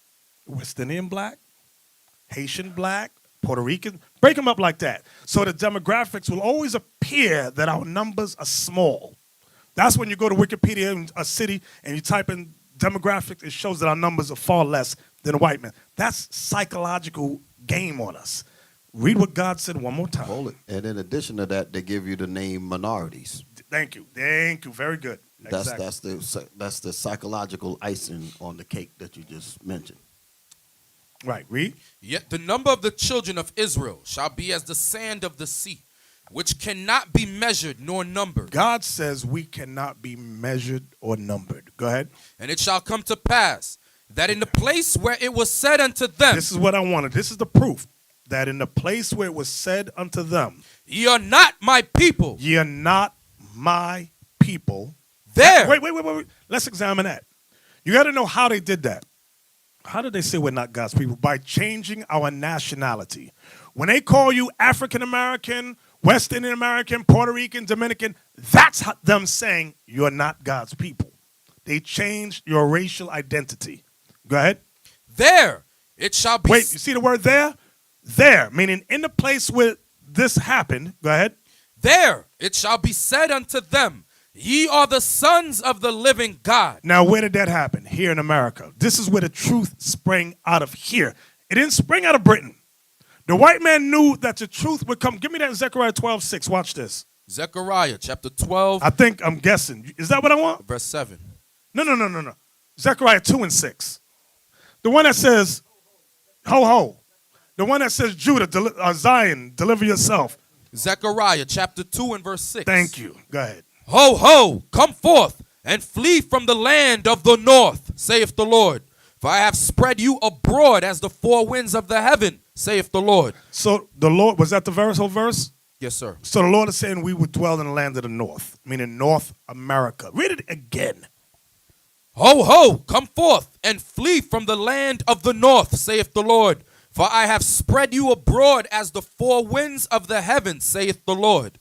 West Indian black, Haitian black, Puerto Rican. Break them up like that. So the demographics will always appear that our numbers are small. That's when you go to Wikipedia in a city and you type in demographics, it shows that our numbers are far less than a white man. That's psychological game on us. Read what God said one more time. Hold it. And in addition to that, they give you the name minorities. Thank you. Very good. Exactly. That's the psychological icing on the cake that you just mentioned. Right. Read. Yet the number of the children of Israel shall be as the sand of the sea, which cannot be measured nor numbered. God says we cannot be measured or numbered. Go ahead. And it shall come to pass that in the place where it was said unto them. This is what I wanted. This is the proof. That in the place where it was said unto them. Ye are not my people. Ye are not my people. There. Wait. Let's examine that. You got to know how they did that. How did they say we're not God's people? By changing our nationality. when they call you African American, West Indian American, Puerto Rican, Dominican, that's them saying you're not God's people. They changed your racial identity. Go ahead. There it shall be. Wait, you see the word there? There, meaning in the place where this happened. Go ahead. There it shall be said unto them, ye are the sons of the living God. Now, where did that happen? Here in America. This is where the truth sprang out of here. It didn't spring out of Britain. The white man knew that the truth would come. Give me that in Zechariah 12:6. Watch this. Zechariah chapter 12. I'm guessing. Is that what I want? Verse 7. No. Zechariah 2:6. The one that says, ho, ho. The one that says, Judah, Zion, deliver yourself. Zechariah chapter 2 and verse 6. Thank you. Go ahead. Ho, ho, come forth and flee from the land of the north, saith the Lord. For I have spread you abroad as the four winds of the heaven, saith the Lord. So the Lord, was that the whole verse? Yes, sir. So the Lord is saying we would dwell in the land of the north, meaning North America. Read it again. Ho, ho, come forth and flee from the land of the north, saith the Lord. For I have spread you abroad as the four winds of the heaven, saith the Lord.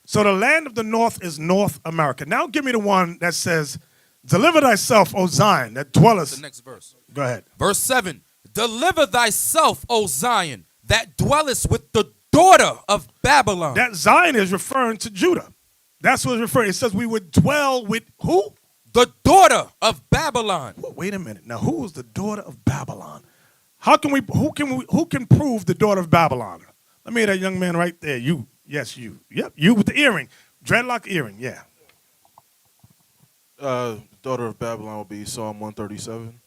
So the land of the north is North America. Now give me the one that says, deliver thyself, O Zion, that dwellest. The next verse. Go ahead. Verse 7. Deliver thyself, O Zion, that dwellest with the daughter of Babylon. That Zion is referring to Judah. That's what it's referring. It says we would dwell with who? The daughter of Babylon. Wait a minute. Now, who is the daughter of Babylon? Who can prove the daughter of Babylon? Let me hear that young man right there. You. Yes, you. Yep, you with the earring. Dreadlock earring, yeah. Daughter of Babylon will be Psalm 137.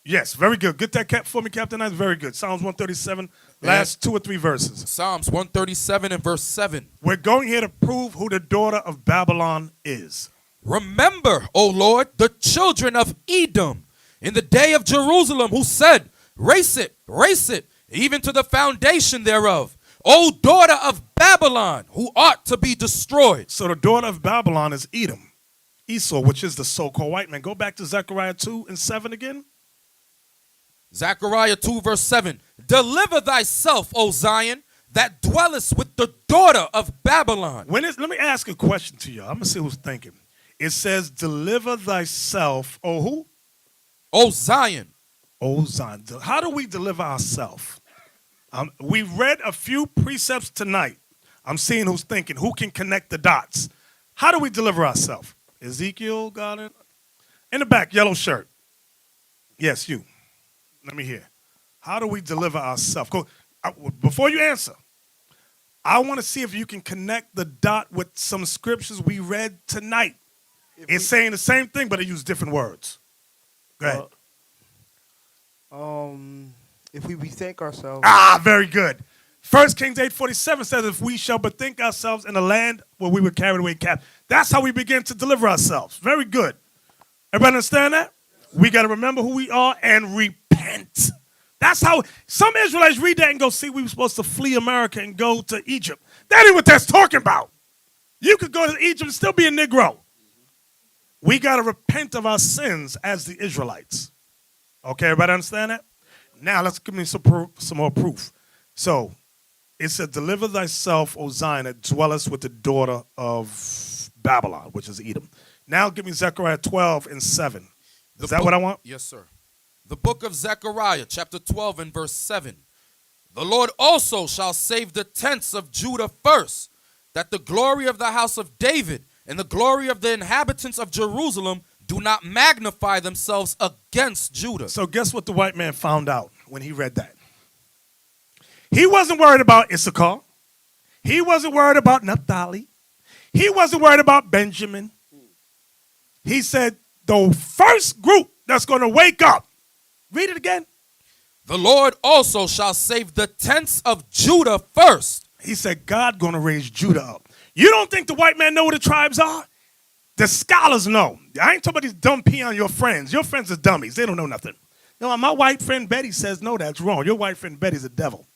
Yes, very good. Get that cap for me, Captain Knight. Very good. Psalms 137, last 2 or 3 verses. Psalms 137 and verse 7. We're going here to prove who the daughter of Babylon is. Remember, O Lord, the children of Edom in the day of Jerusalem, who said, race it, even to the foundation thereof. O daughter of Babylon, who ought to be destroyed. So the daughter of Babylon is Edom, Esau, which is the so-called white man. Go back to Zechariah 2 and 7 again. Zechariah 2 verse 7. Deliver thyself, O Zion, that dwellest with the daughter of Babylon. Let me ask a question to you. I'm going to see who's thinking. It says, deliver thyself, O who? O Zion. O Zion. How do we deliver ourselves? We read a few precepts tonight. I'm seeing who's thinking. Who can connect the dots? How do we deliver ourselves? Ezekiel got it? In the back, yellow shirt. Yes, you. Let me hear. How do we deliver ourselves? Before you answer, I want to see if you can connect the dot with some scriptures we read tonight. It's saying the same thing, but it used different words. Go ahead. If we bethink ourselves. Very good. 1 Kings 8:47 says, if we shall bethink ourselves in the land where we were carried away captive. That's how we begin to deliver ourselves. Very good. Everybody understand that? We got to remember who we are and repent. That's how some Israelites read that and go, see, we were supposed to flee America and go to Egypt. That ain't what that's talking about. You could go to Egypt and still be a Negro. We got to repent of our sins as the Israelites. Okay, everybody understand that? Now let's give me some more proof. So it said, deliver thyself, O Zion, that dwellest with the daughter of Babylon, which is Edom. Now give me Zechariah 12 and 7. Is that what I want? Yes, sir. The book of Zechariah, chapter 12 and verse 7. The Lord also shall save the tents of Judah first, that the glory of the house of David and the glory of the inhabitants of Jerusalem do not magnify themselves against Judah. So guess what the white man found out when he read that? He wasn't worried about Issachar. He wasn't worried about Naphtali. He wasn't worried about Benjamin. He said, the first group that's going to wake up, read it again. The Lord also shall save the tents of Judah first. He said, God going to raise Judah up. You don't think the white man know what the tribes are? The scholars know. I ain't talking about these dumb peon your friends. Your friends are dummies. They don't know nothing. No, my white friend Betty says, no, that's wrong. Your white friend Betty's a devil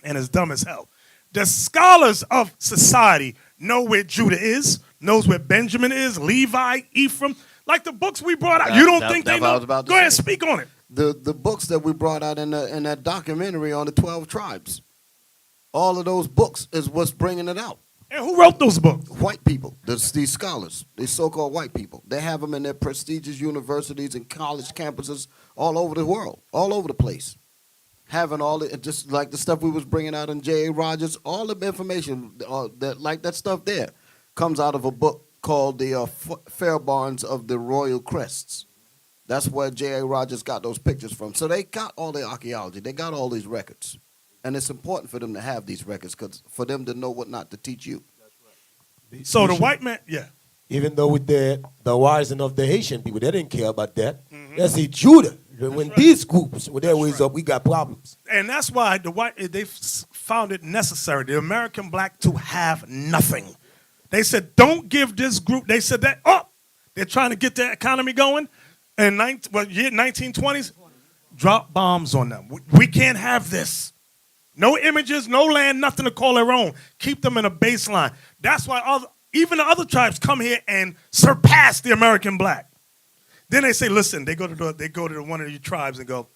and is dumb as hell. The scholars of society know where Judah is, knows where Benjamin is, Levi, Ephraim. Like the books we brought out. You don't think they know? Go ahead, speak on it. The books that we brought out in that documentary on the 12 tribes. All of those books is what's bringing it out. And who wrote those books? White people. These scholars. These so-called white people. They have them in their prestigious universities and college campuses all over the world, all over the place. Having all the, just like the stuff we was bringing out in J.A. Rogers, all the information, that stuff there, comes out of a book called the Fairbarns of the Royal Crests. That's where J.A. Rogers got those pictures from. So they got all the archaeology. They got all these records. And it's important for them to have these records for them to know what not to teach you. So the white man, yeah. Even though with the rising of the Haitian people, they didn't care about that. They say Judah. When these groups were their ways up, we got problems. And that's why they found it necessary, the American black, to have nothing. They said, don't give this group, they said that, they're trying to get the economy going. In 1920s, drop bombs on them. We can't have this. No images, no land, nothing to call their own. Keep them in a baseline. That's why even the other tribes come here and surpass the American black. Then they say, listen, they go to one of your tribes and go,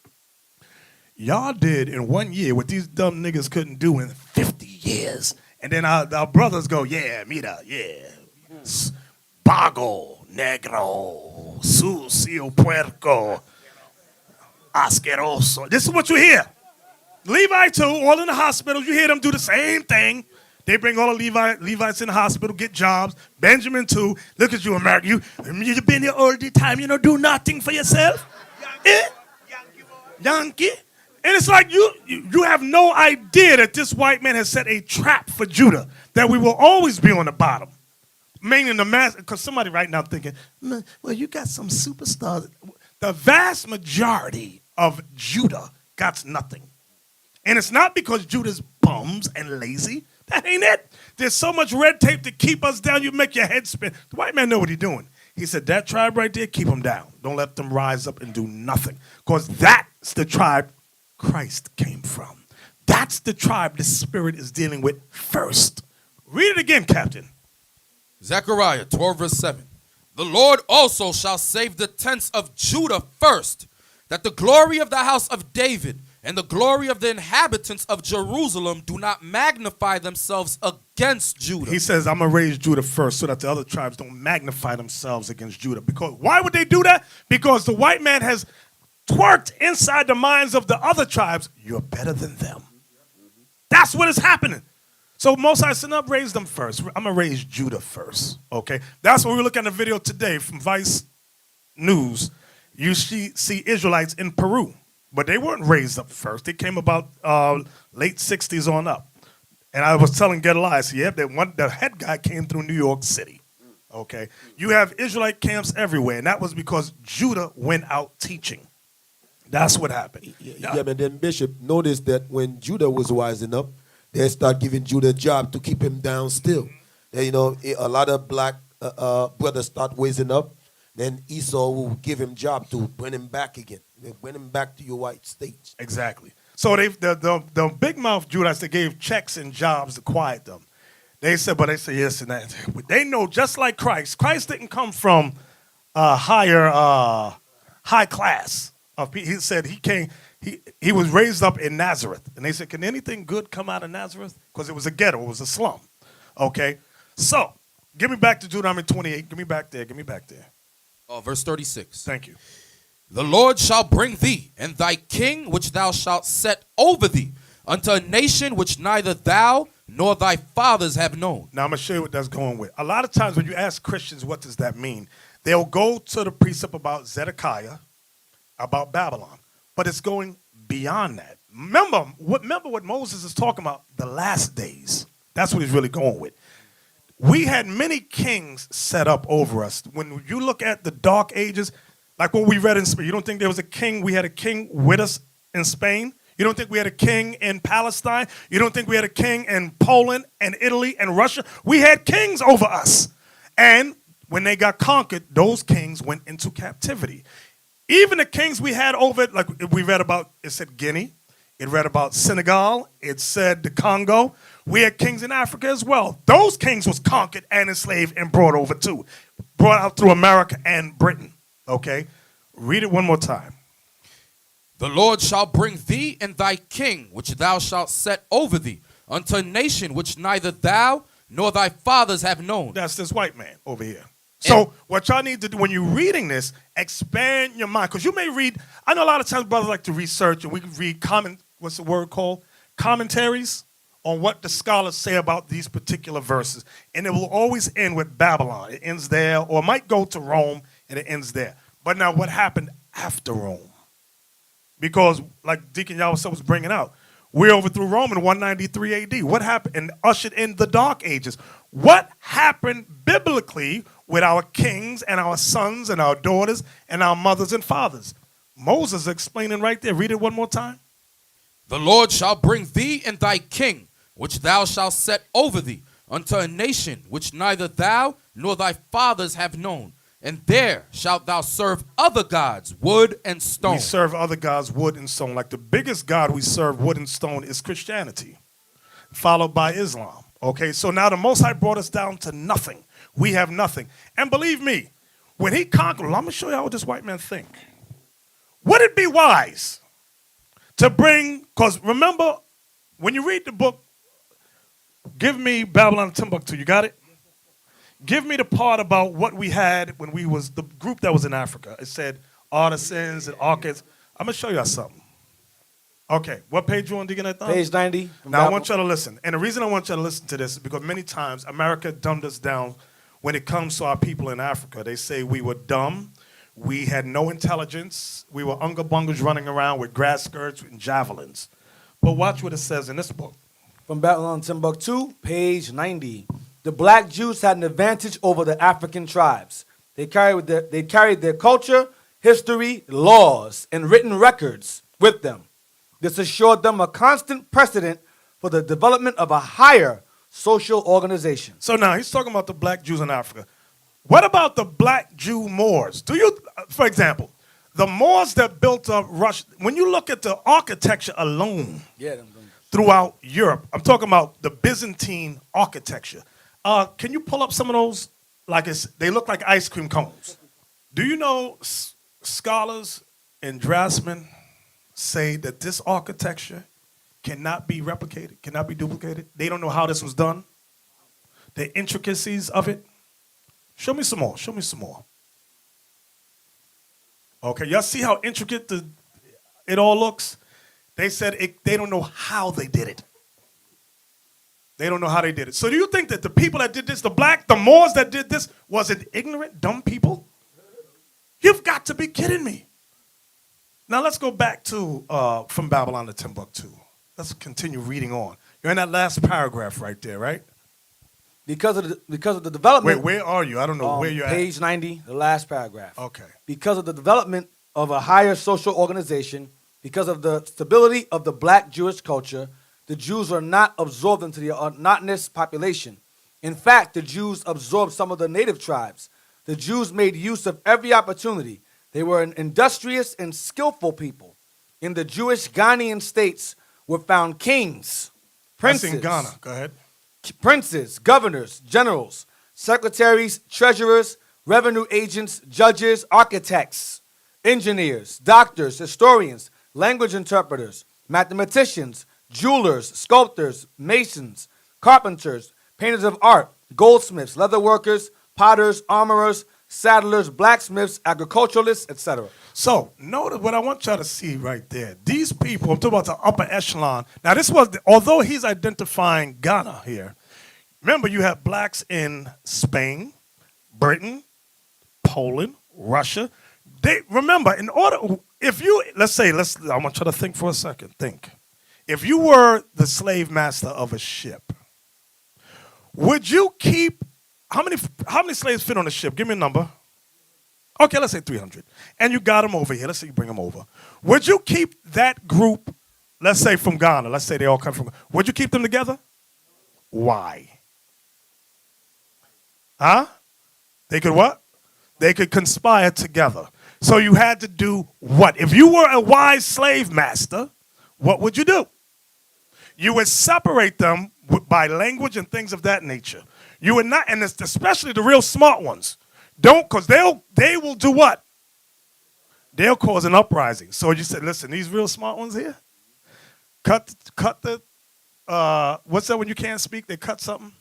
y'all did in 1 year what these dumb niggas couldn't do in 50 years. And then our brothers go, yeah, mira, yeah. Bago, negro, sucio, puerco, asqueroso. This is what you hear. Levi too, all in the hospitals, you hear them do the same thing. They bring all the Levites in the hospital, get jobs. Benjamin too. Look at you, America. You've been here all the time, do nothing for yourself. Yankee. And it's like you have no idea that this white man has set a trap for Judah, that we will always be on the bottom. Meaning the mass, because somebody right now thinking, well, you got some superstars. The vast majority of Judah got nothing. And it's not because Judah's bums and lazy. That ain't it. There's so much red tape to keep us down, you make your head spin. The white man know what he's doing. He said, that tribe right there, keep them down. Don't let them rise up and do nothing. Because that's the tribe Christ came from. That's the tribe the Spirit is dealing with first. Read it again, Captain. Zechariah 12, verse 7. The Lord also shall save the tents of Judah first, that the glory of the house of David and the glory of the inhabitants of Jerusalem do not magnify themselves against Judah. He says, I'm going to raise Judah first so that the other tribes don't magnify themselves against Judah. Because why would they do that? Because the white man has twerked inside the minds of the other tribes, you're better than them. That's what is happening. So Mosai said, no, raise them first. I'm going to raise Judah first. Okay? That's what we look at in the video today from Vice News. You see Israelites in Peru. But they weren't raised up first. They came about late 60s on up. And I was telling Gedaliah, the head guy came through New York City. Okay? You have Israelite camps everywhere, and that was because Judah went out teaching. That's what happened. Yeah, but then Bishop noticed that when Judah was rising up, they start giving Judah a job to keep him down still. And, a lot of black brothers start raising up. Then Esau will give him job to bring him back again. Bring him back to your white states. Exactly. So the big mouth Judites, they gave checks and jobs to quiet them. They said yes and that. They know just like Christ. Christ didn't come from high class. He said he was raised up in Nazareth. And they said, can anything good come out of Nazareth? Because it was a ghetto. It was a slum. Okay? So, give me back to Deuteronomy 28. Give me back there. Verse 36. Thank you. The Lord shall bring thee and thy king which thou shalt set over thee unto a nation which neither thou nor thy fathers have known. Now I'm going to show you what that's going with. A lot of times when you ask Christians what does that mean, they'll go to the precept about Zedekiah, about Babylon. But it's going beyond that. Remember what Moses is talking about, the last days. That's what he's really going with. We had many kings set up over us. When you look at the Dark Ages, like what we read in Spain, you don't think there was a king, we had a king with us in Spain? You don't think we had a king in Palestine? You don't think we had a king in Poland and Italy and Russia? We had kings over us. And when they got conquered, those kings went into captivity. Even the kings we had over it, like we read about, it said Guinea, it read about Senegal, it said the Congo. We had kings in Africa as well. Those kings was conquered and enslaved and brought over too. Brought out through America and Britain. Okay? Read it one more time. The Lord shall bring thee and thy king, which thou shalt set over thee, unto a nation which neither thou nor thy fathers have known. That's this white man over here. So what y'all need to do when you're reading this, expand your mind. Because you may read, I know a lot of times brothers like to research and we can read what's the word called? Commentaries on what the scholars say about these particular verses. And it will always end with Babylon. It ends there, or it might go to Rome and it ends there. But now what happened after Rome? Because like Deacon Yawasa was bringing out, we overthrew Rome in 193 AD. What happened? And ushered in the Dark Ages. What happened biblically with our kings and our sons and our daughters and our mothers and fathers? Moses is explaining right there. Read it one more time. The Lord shall bring thee and thy king, which thou shalt set over thee, unto a nation which neither thou nor thy fathers have known. And there shalt thou serve other gods, wood and stone. We serve other gods, wood and stone. Like the biggest god we serve, wood and stone, is Christianity, followed by Islam. Okay, so now the Most High brought us down to nothing. We have nothing. And believe me, when he conquered, I'm going to show you what this white man think. Would it be wise to bring, because remember, when you read the book, Give Me Babylon and Timbuktu, you got it? Give me the part about what we had when we was the group that was in Africa. It said artisans and architects. I'm going to show y'all something. Okay, what page you want to get at? Page 90. Now, I want y'all to listen. And the reason I want y'all to listen to this is because many times America dumbed us down when it comes to our people in Africa. They say we were dumb, we had no intelligence, we were unga bungas running around with grass skirts and javelins. But watch what it says in this book. From Babylon Timbuktu, page 90. The black Jews had an advantage over the African tribes. They carried their culture, history, laws, and written records with them. This assured them a constant precedent for the development of a higher social organization. So now he's talking about the black Jews in Africa. What about the black Jew Moors? Do you, for example, the Moors that built up Russia, when you look at the architecture alone throughout Europe, I'm talking about the Byzantine architecture. Can you pull up some of those? They look like ice cream cones. Do you know scholars and draftsmen say that this architecture cannot be replicated, cannot be duplicated? They don't know how this was done. The intricacies of it. Show me some more. Show me some more. Okay, y'all see how intricate it all looks? They said they don't know how they did it. They don't know how they did it. So do you think that the people that did this, the Moors that did this, was it ignorant, dumb people? You've got to be kidding me. Now let's go back to from Babylon to Timbuktu. Let's continue reading on. You're in that last paragraph right there, right? Because of the development. Wait, where are you? I don't know where you're page 90, the last paragraph. Okay. Because of the development of a higher social organization, because of the stability of the black Jewish culture, the Jews are not absorbed into the monotonous population. In fact, the Jews absorbed some of the native tribes. The Jews made use of every opportunity. They were an industrious and skillful people. In the Jewish Ghanaian states were found kings, princes. That's in Ghana. Go ahead. Princes, governors, generals, secretaries, treasurers, revenue agents, judges, architects, engineers, doctors, historians, language interpreters, mathematicians, jewelers, sculptors, masons, carpenters, painters of art, goldsmiths, leather workers, potters, armorers, saddlers, blacksmiths, agriculturalists, etc. So, notice what I want y'all to see right there. These people, I'm talking about the upper echelon. Now, this was, although he's identifying Ghana here, remember you have blacks in Spain, Britain, Poland, Russia. Remember, in order, if you, I want you to think for a second. Think. If you were the slave master of a ship, would you keep, how many slaves fit on a ship? Give me a number. Okay, let's say 300. And you got them over here. Let's say you bring them over. Would you keep that group, let's say from Ghana, let's say they all come from, would you keep them together? Why? Huh? They could what? They could conspire together. So you had to do what? If you were a wise slave master, what would you do? You would separate them by language and things of that nature. You would not, and especially the real smart ones, don't, because they will do what? They'll cause an uprising. So you said, listen, these real smart ones here, cut the what's that when you can't speak? They cut something?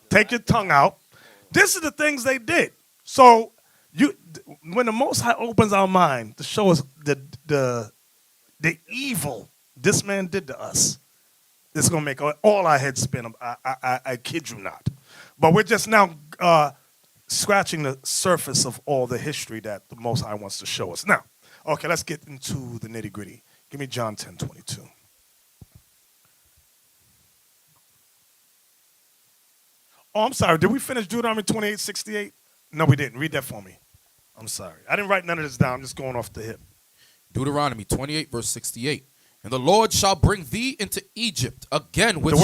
Take your tongue out. This is the things they did. So when the Most High opens our mind to show us the evil this man did to us, it's going to make all our heads spin. I kid you not. But we're just now scratching the surface of all the history that the Most High wants to show us. Now, okay, let's get into the nitty gritty. Give me John 10:22. Oh, I'm sorry. Did we finish Deuteronomy 28:68? No, we didn't. Read that for me. I'm sorry. I didn't write none of this down. I'm just going off the hip. Deuteronomy 28, verse 68. And the Lord shall bring thee into Egypt again with...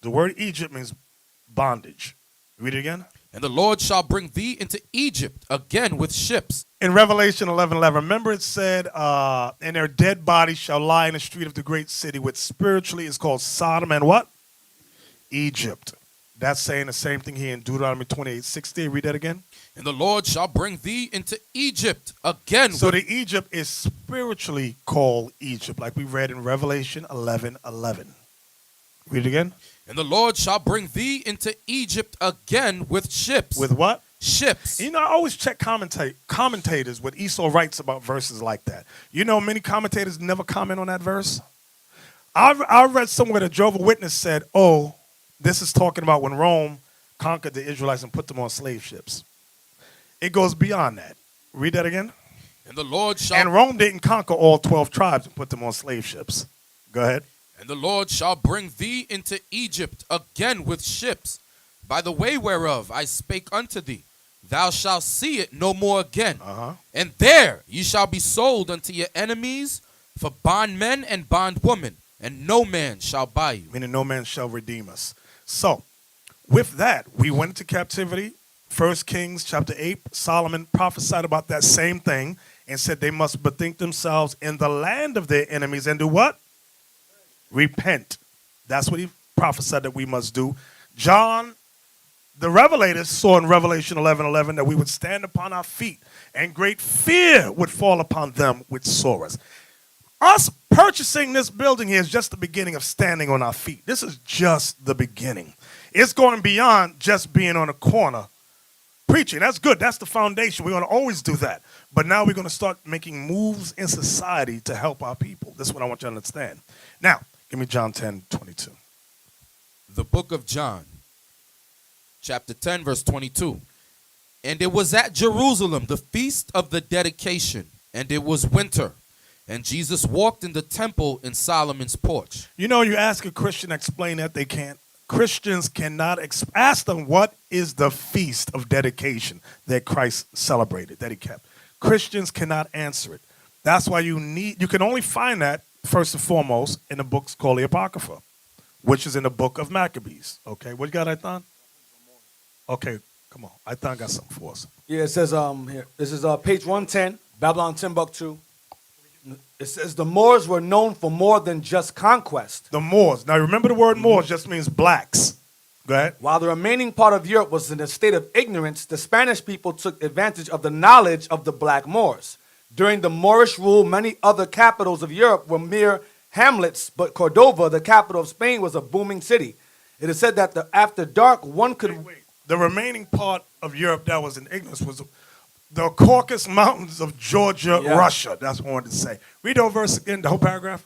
The word Egypt means bondage. Read it again. And the Lord shall bring thee into Egypt again with ships. In Revelation 11:11, remember it said, and their dead bodies shall lie in the street of the great city, which spiritually is called Sodom and what? Egypt. That's saying the same thing here in Deuteronomy 28:60. Read that again. And the Lord shall bring thee into Egypt again. So the Egypt is spiritually called Egypt, like we read in Revelation 11:11. Read it again. And the Lord shall bring thee into Egypt again with ships. With what? Ships. You know, I always check commentators what Esau writes about verses like that. You know, many commentators never comment on that verse. I read somewhere that Jehovah's Witness said, oh, this is talking about when Rome conquered the Israelites and put them on slave ships. It goes beyond that. Read that again. And the Lord shall... And Rome didn't conquer all 12 tribes and put them on slave ships. Go ahead. And the Lord shall bring thee into Egypt again with ships, by the way whereof I spake unto thee. Thou shalt see it no more again. And there ye shall be sold unto your enemies for bondmen and bondwomen, and no man shall buy you. Meaning no man shall redeem us. So, with that, we went into captivity. 1 Kings chapter 8, Solomon prophesied about that same thing and said they must bethink themselves in the land of their enemies and do what? Repent. That's what he prophesied that we must do. John, the Revelator, saw in Revelation 11:11 that we would stand upon our feet and great fear would fall upon them which saw us. Us purchasing this building here is just the beginning of standing on our feet. This is just the beginning. It's going beyond just being on a corner preaching. That's good. That's the foundation. We're going to always do that. But now we're going to start making moves in society to help our people. This is what I want you to understand. Now, give me John 10:22. The book of John, chapter 10, verse 22. And it was at Jerusalem, the feast of the dedication, and it was winter. And Jesus walked in the temple in Solomon's porch. You know, you ask a Christian to explain that, they can't. Christians cannot ask them what is the feast of dedication that Christ celebrated, that he kept. Christians cannot answer it. That's why you can only find that first and foremost in the books called the Apocrypha, which is in the book of Maccabees. Okay, what you got, Ithan? Okay, come on. Ithan got something for us. Yeah, it says here. This is page 110, Babylon Timbuktu. It says the Moors were known for more than just conquest. The Moors. Now remember the word Moors just means blacks. Go ahead. While the remaining part of Europe was in a state of ignorance, the Spanish people took advantage of the knowledge of the black Moors. During the Moorish rule, many other capitals of Europe were mere hamlets, but Cordova, the capital of Spain, was a booming city. It is said that after dark, one could... Wait. The remaining part of Europe that was in ignorance was the Caucasus Mountains of Georgia, Russia. That's what I wanted to say. Read the verse again, the whole paragraph.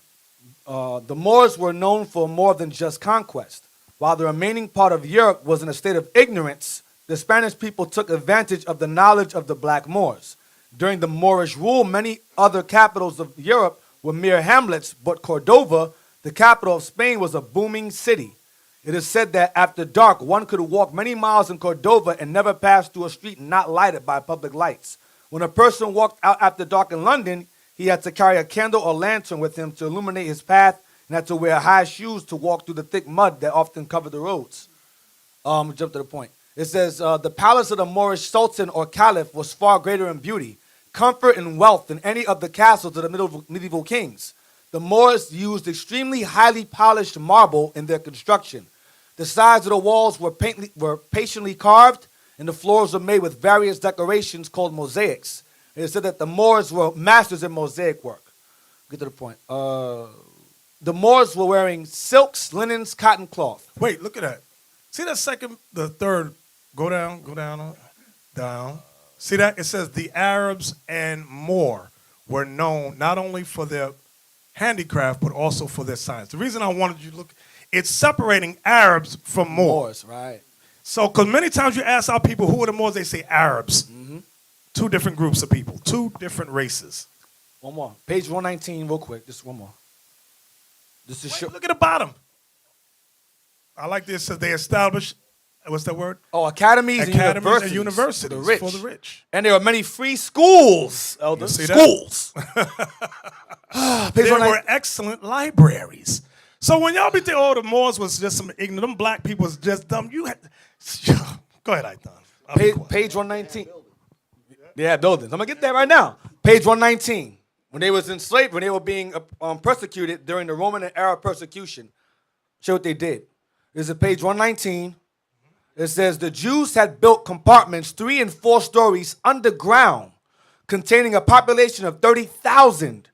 The Moors were known for more than just conquest. While the remaining part of Europe was in a state of ignorance, the Spanish people took advantage of the knowledge of the black Moors. During the Moorish rule, many other capitals of Europe were mere hamlets, but Cordova, the capital of Spain, was a booming city. It is said that after dark, one could walk many miles in Cordova and never pass through a street not lighted by public lights. When a person walked out after dark in London, he had to carry a candle or lantern with him to illuminate his path and had to wear high shoes to walk through the thick mud that often covered the roads. Jump to the point. It says, the palace of the Moorish sultan or caliph was far greater in beauty, comfort, and wealth than any of the castles of the medieval kings. The Moors used extremely highly polished marble in their construction. The sides of the walls were patiently carved, and the floors were made with various decorations called mosaics. It is said that the Moors were masters in mosaic work. Get to the point. the Moors were wearing silks, linens, cotton cloth. Wait, look at that. See that second, the third, go down, down. See that? It says the Arabs and Moor were known not only for their handicraft, but also for their science. The reason I wanted you to look, it's separating Arabs from Moors. Right. So, because many times you ask our people who are the Moors, they say Arabs. Mm-hmm. Two different groups of people, two different races. One more. Page 119, real quick. Just one more. This is Look at the bottom. I like this. It says they established, what's that word? Oh, academies and universities for the rich. And there are many free schools, Elder. You see Schools. There were excellent libraries. So when y'all be thinking, oh, the Moors was just some ignorant, them black people was just dumb, you had, go ahead, Ithon. Page 119. Yeah, buildings. I'm going to get there right now. Page 119. When they was enslaved, when they were being persecuted during the Roman and Arab persecution, show what they did. This is page 119. It says, the Jews had built compartments 3 and 4 stories underground, containing a population of 30,000.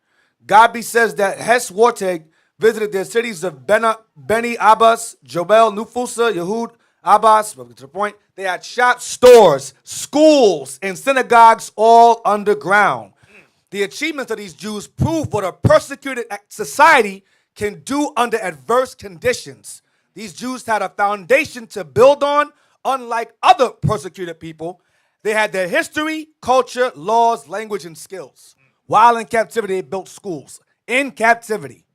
Gabi says that Hes Warteg visited their cities of Beni Abbas, Jobel, Nufusa, Yehud, Abbas. To the point, they had shops, stores, schools, and synagogues all underground. The achievements of these Jews prove what a persecuted society can do under adverse conditions. These Jews had a foundation to build on, unlike other persecuted people. They had their history, culture, laws, language, and skills. While in captivity, they built schools. In captivity.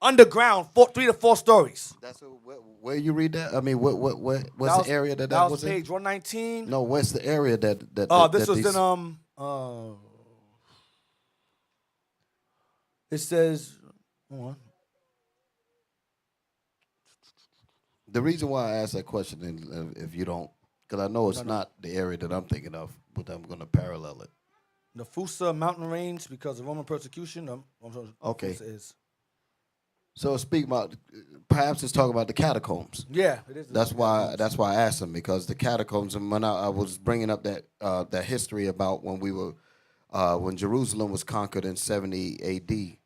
Underground, 3 to 4 stories. That's where you read that? I mean, what's the area that was in? Page 119. No, what's the area that this was these... in it says, hold on. The reason why I asked that question, if you don't, because I know it's not the area that I'm thinking of, but I'm going to parallel it. The Fusa mountain range, because of Roman persecution. Okay. Is. So speak about, perhaps it's talking about the catacombs. Yeah, it is. That's why I asked him, because the catacombs, and when I was bringing up that history about when Jerusalem was conquered in 70 A.D.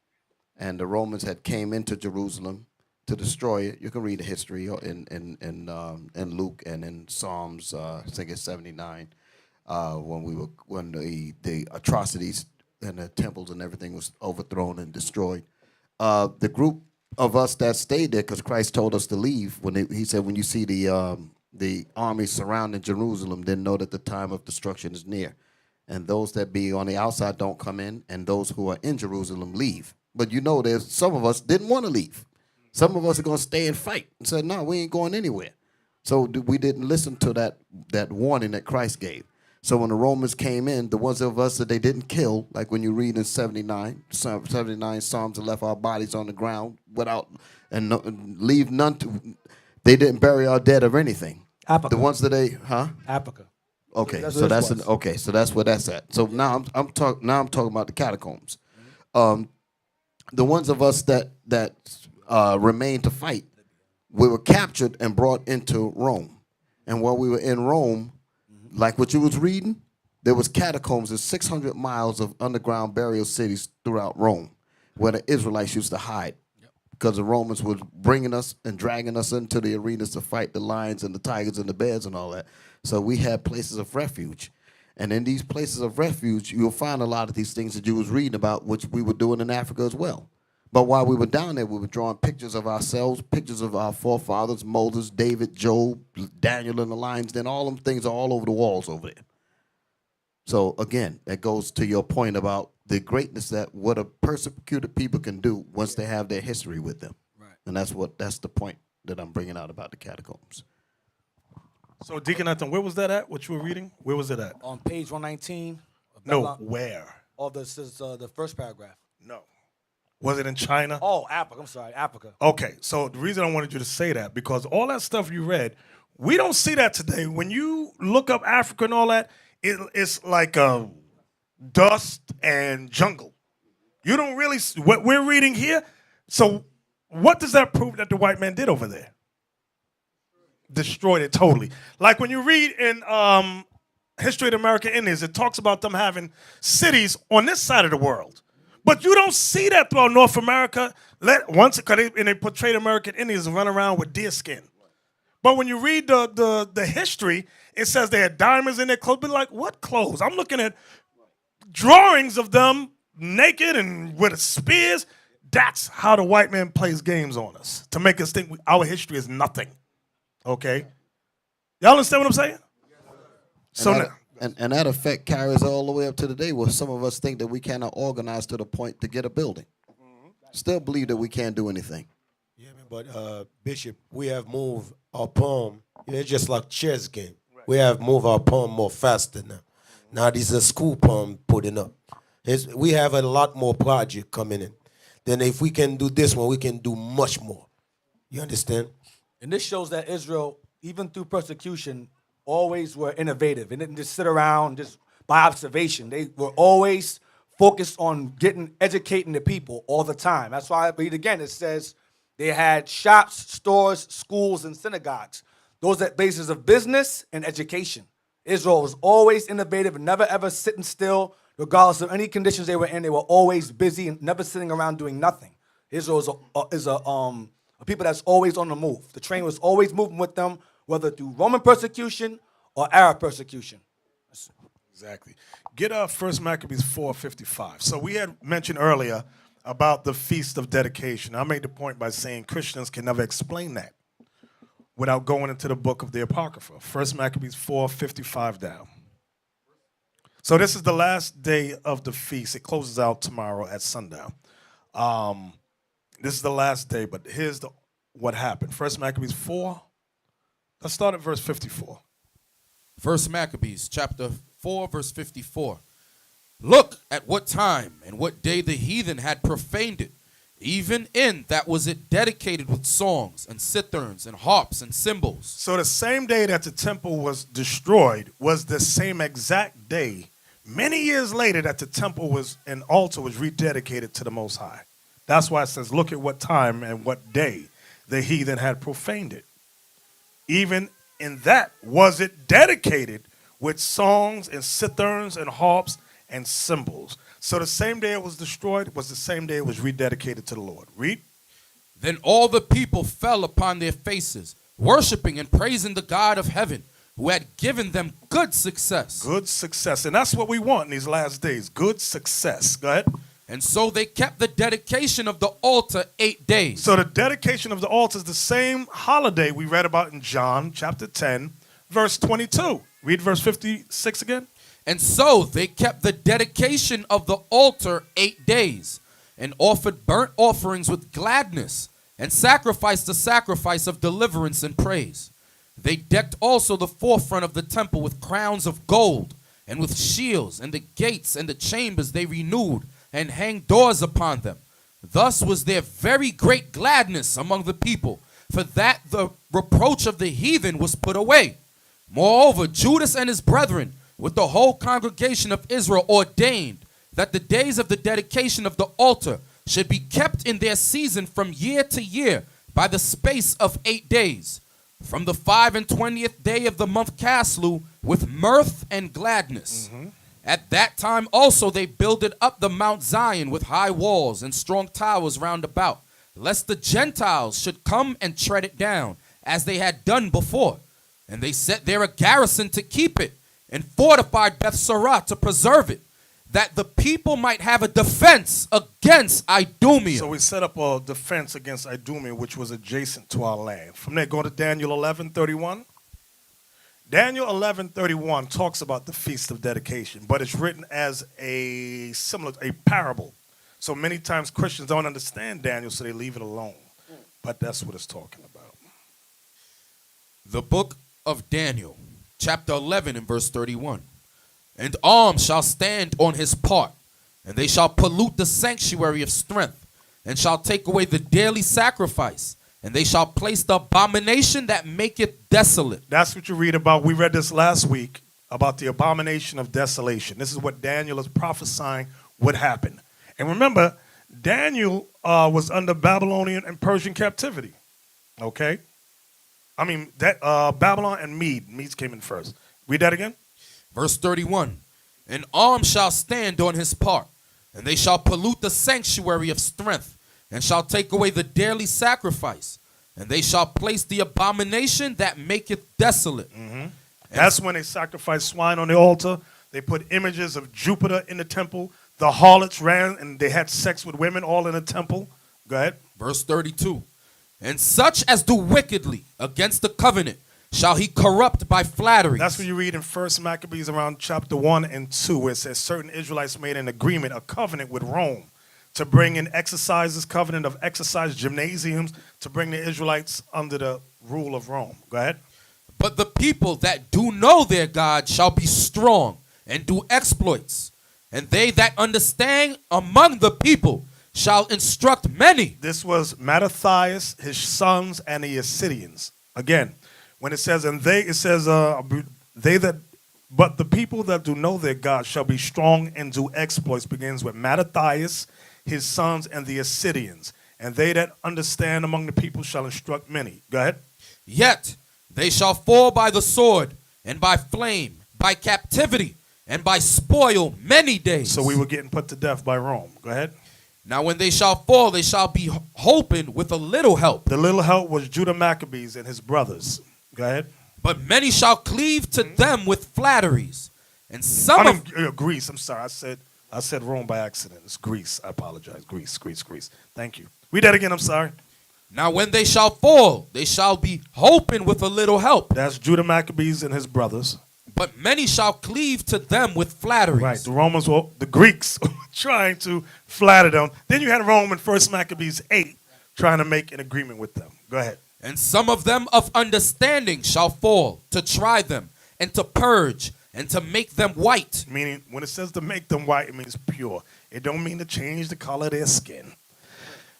and the Romans had came into Jerusalem to destroy it. You can read the history in Luke and in Psalms, I think it's 79, when the atrocities and the temples and everything was overthrown and destroyed. The group of us that stayed there, because Christ told us to leave, he said, when you see the army surrounding Jerusalem, then know that the time of destruction is near. And those that be on the outside don't come in, and those who are in Jerusalem leave. But you know, there's some of us didn't want to leave. Some of us are going to stay and fight and said, no, we ain't going anywhere. So we didn't listen to that warning that Christ gave. So when the Romans came in, the ones of us that they didn't kill, like when you read in 79 Psalms, that left our bodies on the ground leave none to, they didn't bury our dead or anything. Africa. The ones that Africa. Okay, so that's where that's at. So now I'm talking about the catacombs. The ones of us that remained to fight, we were captured and brought into Rome. And while we were in Rome, like what you was reading, there was catacombs and 600 miles of underground burial cities throughout Rome, where the Israelites used to hide, because the Romans were bringing us and dragging us into the arenas to fight the lions and the tigers and the bears and all that. So we had places of refuge. And in these places of refuge, you'll find a lot of these things that you was reading about, which we were doing in Africa as well. But while we were down there, we were drawing pictures of ourselves, pictures of our forefathers, Moses, David, Job, Daniel, and the lions. Then all them things are all over the walls over there. So again, that goes to your point about the greatness that what a persecuted people can do once they have their history with them. Right. And that's the point that I'm bringing out about the catacombs. So Deacon Nathan, where was that at? What you were reading? Where was it at? On page 119. No, where? Oh, this is the first paragraph. No. Was it in China? Oh, Africa. I'm sorry, Africa. Okay, so the reason I wanted you to say that, because all that stuff you read, we don't see that today. When you look up Africa and all that, it's like dust and jungle. You don't really, what we're reading here, so what does that prove that the white man did over there? Destroyed it totally. Like when you read in History of the American Indians, it talks about them having cities on this side of the world. But you don't see that throughout North America. They portrayed American Indians run around with deer skin. But when you read the history, it says they had diamonds in their clothes. But like, what clothes? I'm looking at drawings of them naked and with spears. That's how the white man plays games on us, to make us think our history is nothing. Okay? Y'all understand what I'm saying? And that effect carries all the way up to today, where some of us think that we cannot organize to the point to get a building. Still believe that we can't do anything. Yeah, man, but Bishop, we have moved our poem. It's just like chess game. We have moved our poem more faster now. Now this is a school poem putting up. We have a lot more project coming in. Then if we can do this one, we can do much more. You understand? And this shows that Israel, even through persecution, always were innovative and didn't just sit around just by observation. They were always focused on educating the people all the time. That's why I read again, it says they had shops, stores, schools, and synagogues. Those are bases of business and education. Israel was always innovative and never ever sitting still, regardless of any conditions they were in. They were always busy and never sitting around doing nothing. Israel is a people that's always on the move. The train was always moving with them, whether through Roman persecution or Arab persecution. Exactly. Get 1 Maccabees 4:55. So we had mentioned earlier about the Feast of Dedication. I made the point by saying Christians can never explain that without going into the book of the Apocrypha. 1 Maccabees 4:55 down. So this is the last day of the feast. It closes out tomorrow at sundown. This is the last day, but here's what happened. 1 Maccabees 4. Let's start at verse 54. 1 Maccabees chapter 4, verse 54. Look at what time and what day the heathen had profaned it, even in that was it dedicated with songs and citherns and harps and cymbals. So the same day that the temple was destroyed was the same exact day, many years later, that the temple and altar was rededicated to the Most High. That's why it says, look at what time and what day the heathen had profaned it. Even in that was it dedicated with songs and citherns and harps and cymbals. So the same day it was destroyed was the same day it was rededicated to the Lord. Read. Then all the people fell upon their faces, worshiping and praising the God of heaven, who had given them good success. Good success. And that's what we want in these last days. Good success. Go ahead. And so they kept the dedication of the altar 8 days. So the dedication of the altar is the same holiday we read about in John chapter 10, verse 22. Read verse 56 again. And so they kept the dedication of the altar 8 days, and offered burnt offerings with gladness, and sacrificed the sacrifice of deliverance and praise. They decked also the forefront of the temple with crowns of gold, and with shields, and the gates and the chambers they renewed, and hanged doors upon them. Thus was there very great gladness among the people, for that the reproach of the heathen was put away. Moreover, Judas and his brethren, with the whole congregation of Israel, ordained that the days of the dedication of the altar should be kept in their season from year to year by the space of 8 days, from the 25th day of the month Caslu, with mirth and gladness. At that time also they builded up the Mount Zion with high walls and strong towers round about, lest the Gentiles should come and tread it down, as they had done before. And they set there a garrison to keep it, and fortified Bethsarah to preserve it, that the people might have a defense against Idumea. So we set up a defense against Idumea, which was adjacent to our land. From there, go to Daniel 11:31. Daniel 11:31 talks about the Feast of Dedication, but it's written as a parable. So many times Christians don't understand Daniel, so they leave it alone. But that's what it's talking about. The book of Daniel, chapter 11 and verse 31. And arms shall stand on his part, and they shall pollute the sanctuary of strength, and shall take away the daily sacrifice, and they shall place the abomination that maketh desolate. That's what you read about. We read this last week about the abomination of desolation. This is what Daniel is prophesying would happen. And remember, Daniel was under Babylonian and Persian captivity. Okay? I mean, Babylon and Medes came in first. Read that again. Verse 31. An arm shall stand on his part, And they shall pollute the sanctuary of strength, and shall take away the daily sacrifice. And they shall place the abomination that maketh desolate. That's when they sacrificed swine on the altar. They put images of Jupiter in the temple. The harlots ran and they had sex with women all in the temple. Go ahead. Verse 32. And such as do wickedly against the covenant shall he corrupt by flattery. That's what you read in 1 Maccabees around chapter 1 and 2, where it says certain Israelites made an agreement, a covenant with Rome, to bring in exercises, covenant of exercise gymnasiums, to bring the Israelites under the rule of Rome. Go ahead. But the people that do know their God shall be strong and do exploits. And they that understand among the people shall instruct many. This was Mattathias, his sons, and the Assyrians. Again, when it says, and they, it says, they that, but the people that do know their God shall be strong and do exploits, begins with Mattathias, his sons, and the Assyrians. And they that understand among the people shall instruct many. Go ahead. Yet they shall fall by the sword, and by flame, by captivity, and by spoil many days. So we were getting put to death by Rome. Go ahead. Now when they shall fall, they shall be hoping with a little help. The little help was Judah Maccabees and his brothers. Go ahead. But many shall cleave to them with flatteries. And some Greece. I'm sorry. I said Rome by accident. It's Greece. I apologize. Greece. Thank you. Read that again. I'm sorry. Now when they shall fall, they shall be hoping with a little help. That's Judah Maccabees and his brothers. But many shall cleave to them with flatteries. Right. The Romans were, the Greeks were trying to flatter them. Then you had Rome in 1 Maccabees 8 trying to make an agreement with them. Go ahead. And some of them of understanding shall fall, to try them, and to purge, and to make them white. Meaning, when it says to make them white, it means pure. It don't mean to change the color of their skin.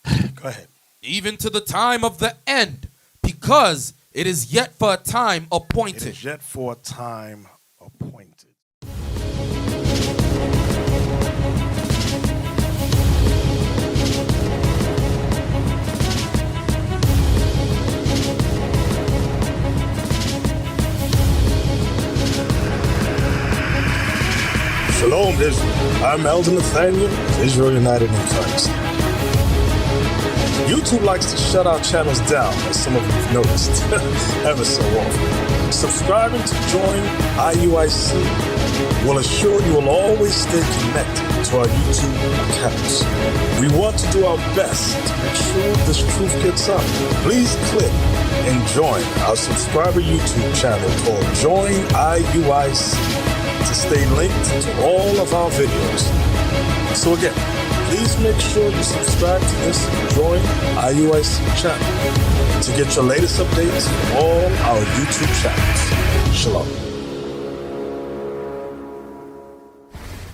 Go ahead. Even to the time of the end, because it is yet for a time appointed. It is yet for a time appointed. Shalom, Israel. I'm Elder Nathanyel of Israel United in Christ. YouTube likes to shut our channels down, as some of you have noticed, ever so often. Subscribing to join IUIC will assure you will always stay connected to our YouTube accounts. We want to do our best to make sure this truth gets out. Please click and join our subscriber YouTube channel called Join IUIC to stay linked to all of our videos. So again, please make sure you subscribe to this and join IUIC channel to get your latest updates from all our YouTube channels. Shalom.